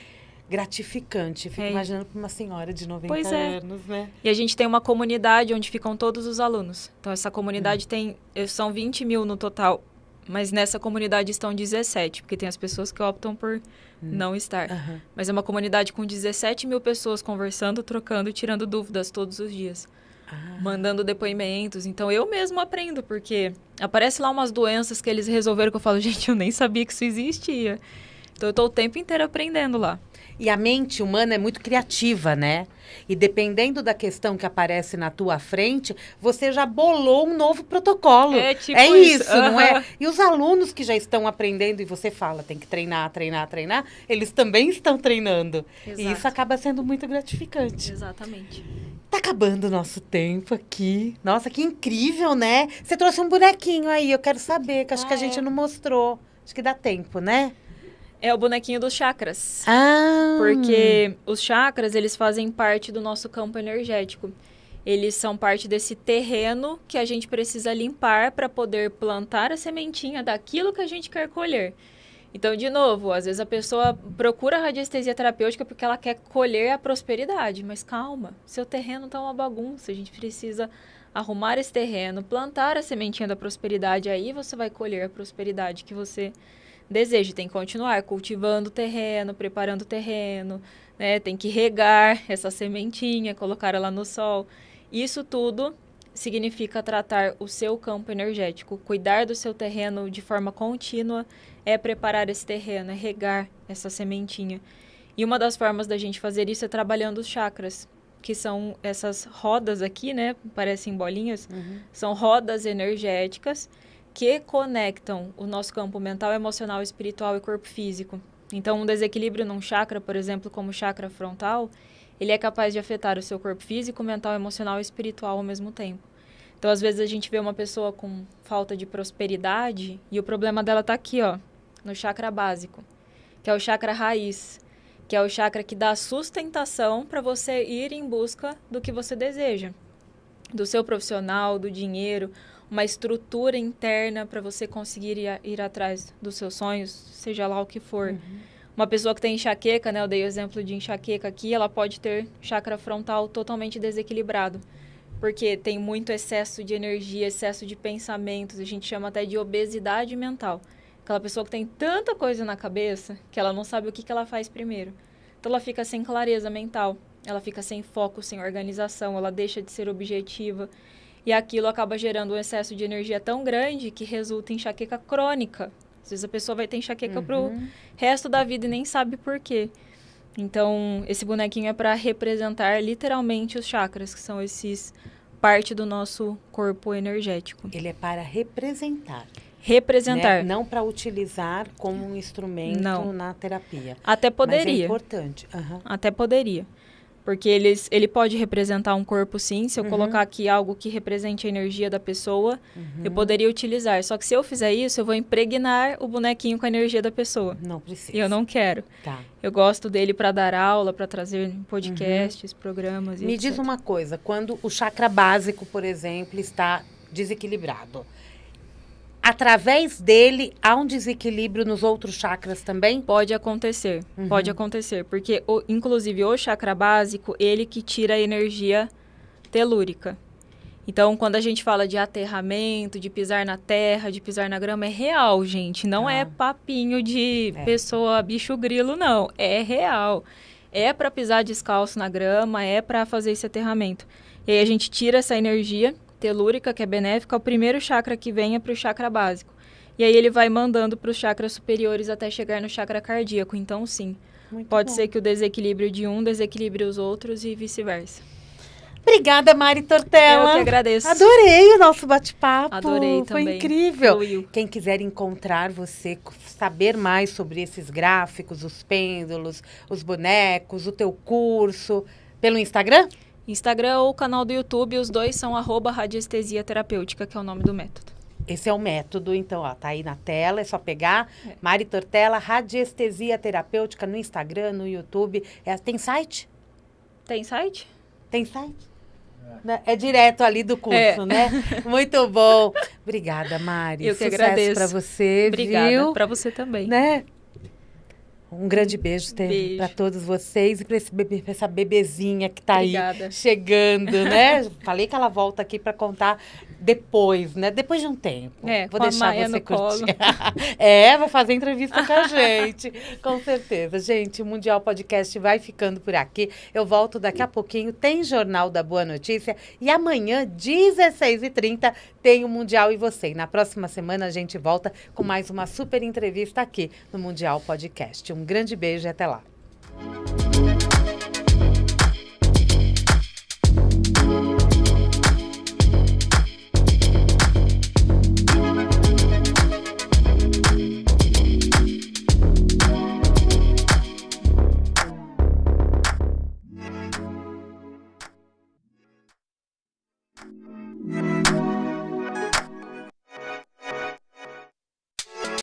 gratificante. Fico imaginando para uma senhora de 90 anos, né? E a gente tem uma comunidade onde ficam todos os alunos. Então, essa comunidade são 20 mil no total. Mas nessa comunidade estão 17, porque tem as pessoas que optam por não estar. Mas é uma comunidade com 17 mil pessoas conversando, trocando e tirando dúvidas todos os dias. Mandando depoimentos. Então, eu mesmo aprendo, porque aparece lá umas doenças que eles resolveram que eu falo, gente, eu nem sabia que isso existia. Então, eu estou o tempo inteiro aprendendo lá. E a mente humana é muito criativa, né? E dependendo da questão que aparece na tua frente, você já bolou um novo protocolo. É tipo isso, não é? E os alunos que já estão aprendendo, e você fala, tem que treinar, eles também estão treinando. Exato. E isso acaba sendo muito gratificante. Exatamente. Tá acabando o nosso tempo aqui. Nossa, que incrível, né? Você trouxe um bonequinho aí, eu quero saber, que acho que a gente não mostrou. Acho que dá tempo, né? É o bonequinho dos chakras. Porque os chakras, eles fazem parte do nosso campo energético. Eles são parte desse terreno que a gente precisa limpar para poder plantar a sementinha daquilo que a gente quer colher. Então, de novo, às vezes a pessoa procura a radiestesia terapêutica porque ela quer colher a prosperidade. Mas calma, seu terreno está uma bagunça. A gente precisa arrumar esse terreno, plantar a sementinha da prosperidade. Aí você vai colher a prosperidade que você deseja. Tem que continuar cultivando o terreno, preparando o terreno, né? Tem que regar essa sementinha, colocar ela no sol. Isso tudo significa tratar o seu campo energético. Cuidar do seu terreno de forma contínua é preparar esse terreno, é regar essa sementinha. E uma das formas da gente fazer isso é trabalhando os chakras, que são essas rodas aqui, né? Parecem bolinhas. São rodas energéticas que conectam o nosso campo mental, emocional, espiritual e corpo físico. Então, um desequilíbrio num chakra, por exemplo, como o chakra frontal, ele é capaz de afetar o seu corpo físico, mental, emocional e espiritual ao mesmo tempo. Então, às vezes, a gente vê uma pessoa com falta de prosperidade e o problema dela está aqui, ó, no chakra básico, que é o chakra raiz, que é o chakra que dá sustentação para você ir em busca do que você deseja, do seu profissional, do dinheiro, uma estrutura interna para você conseguir ir atrás dos seus sonhos, seja lá o que for. Uma pessoa que tem enxaqueca, né, eu dei o exemplo de enxaqueca aqui, ela pode ter chakra frontal totalmente desequilibrado, porque tem muito excesso de energia, excesso de pensamentos, a gente chama até de obesidade mental. Aquela pessoa que tem tanta coisa na cabeça que ela não sabe o que ela faz primeiro. Então ela fica sem clareza mental, ela fica sem foco, sem organização, ela deixa de ser objetiva. E aquilo acaba gerando um excesso de energia tão grande que resulta em enxaqueca crônica. Às vezes a pessoa vai ter enxaqueca pro resto da vida e nem sabe por quê. Então, esse bonequinho é para representar literalmente os chakras, que são parte do nosso corpo energético. Ele é para representar. Representar. Né? Não para utilizar como um instrumento na terapia. Até poderia. Mas é importante. Até poderia. Porque ele pode representar um corpo, sim. Se eu colocar aqui algo que represente a energia da pessoa, eu poderia utilizar. Só que se eu fizer isso, eu vou impregnar o bonequinho com a energia da pessoa. Não precisa. E eu não quero. Tá. Eu gosto dele para dar aula, para trazer podcasts, programas e Me etc. diz uma coisa. Quando o chakra básico, por exemplo, está desequilibrado. Através dele, há um desequilíbrio nos outros chakras também? Pode acontecer, porque, inclusive, o chakra básico, ele que tira a energia telúrica. Então, quando a gente fala de aterramento, de pisar na terra, de pisar na grama, é real, gente. Não é papinho de pessoa bicho grilo, não. É real. É para pisar descalço na grama, é para fazer esse aterramento. E aí a gente tira essa energia telúrica, que é benéfica, o primeiro chakra que vem é para o chakra básico. E aí ele vai mandando para os chakras superiores até chegar no chakra cardíaco. Então, sim, pode ser que o desequilíbrio de um desequilibre os outros e vice-versa. Obrigada, Mari Tortella. Eu que agradeço. Adorei o nosso bate-papo. Adorei também. Foi incrível. Fluiu. Quem quiser encontrar você, saber mais sobre esses gráficos, os pêndulos, os bonecos, o teu curso, pelo Instagram? Instagram ou canal do YouTube, os dois são @radiestesia terapêutica, que é o nome do método. Esse é o método, então, ó, tá aí na tela, é só pegar. Mari Tortella, Radiestesia Terapêutica no Instagram, no YouTube. Tem site? Tem site? Tem site? É direto ali do curso, né? Muito bom. Obrigada, Mari. Eu que Sucesso agradeço. Para você, Obrigada. Para você também. Né? Um grande beijo para todos vocês e para essa bebezinha que está aí chegando, né? Falei que ela volta aqui para contar depois, né? Depois de um tempo. Vou deixar você curtir. Vai fazer entrevista com a gente. Com certeza. Gente, o Mundial Podcast vai ficando por aqui. Eu volto daqui a pouquinho. Tem Jornal da Boa Notícia. E amanhã, 16h30, tem o Mundial e Você. E na próxima semana a gente volta com mais uma super entrevista aqui no Mundial Podcast. Um grande beijo e até lá.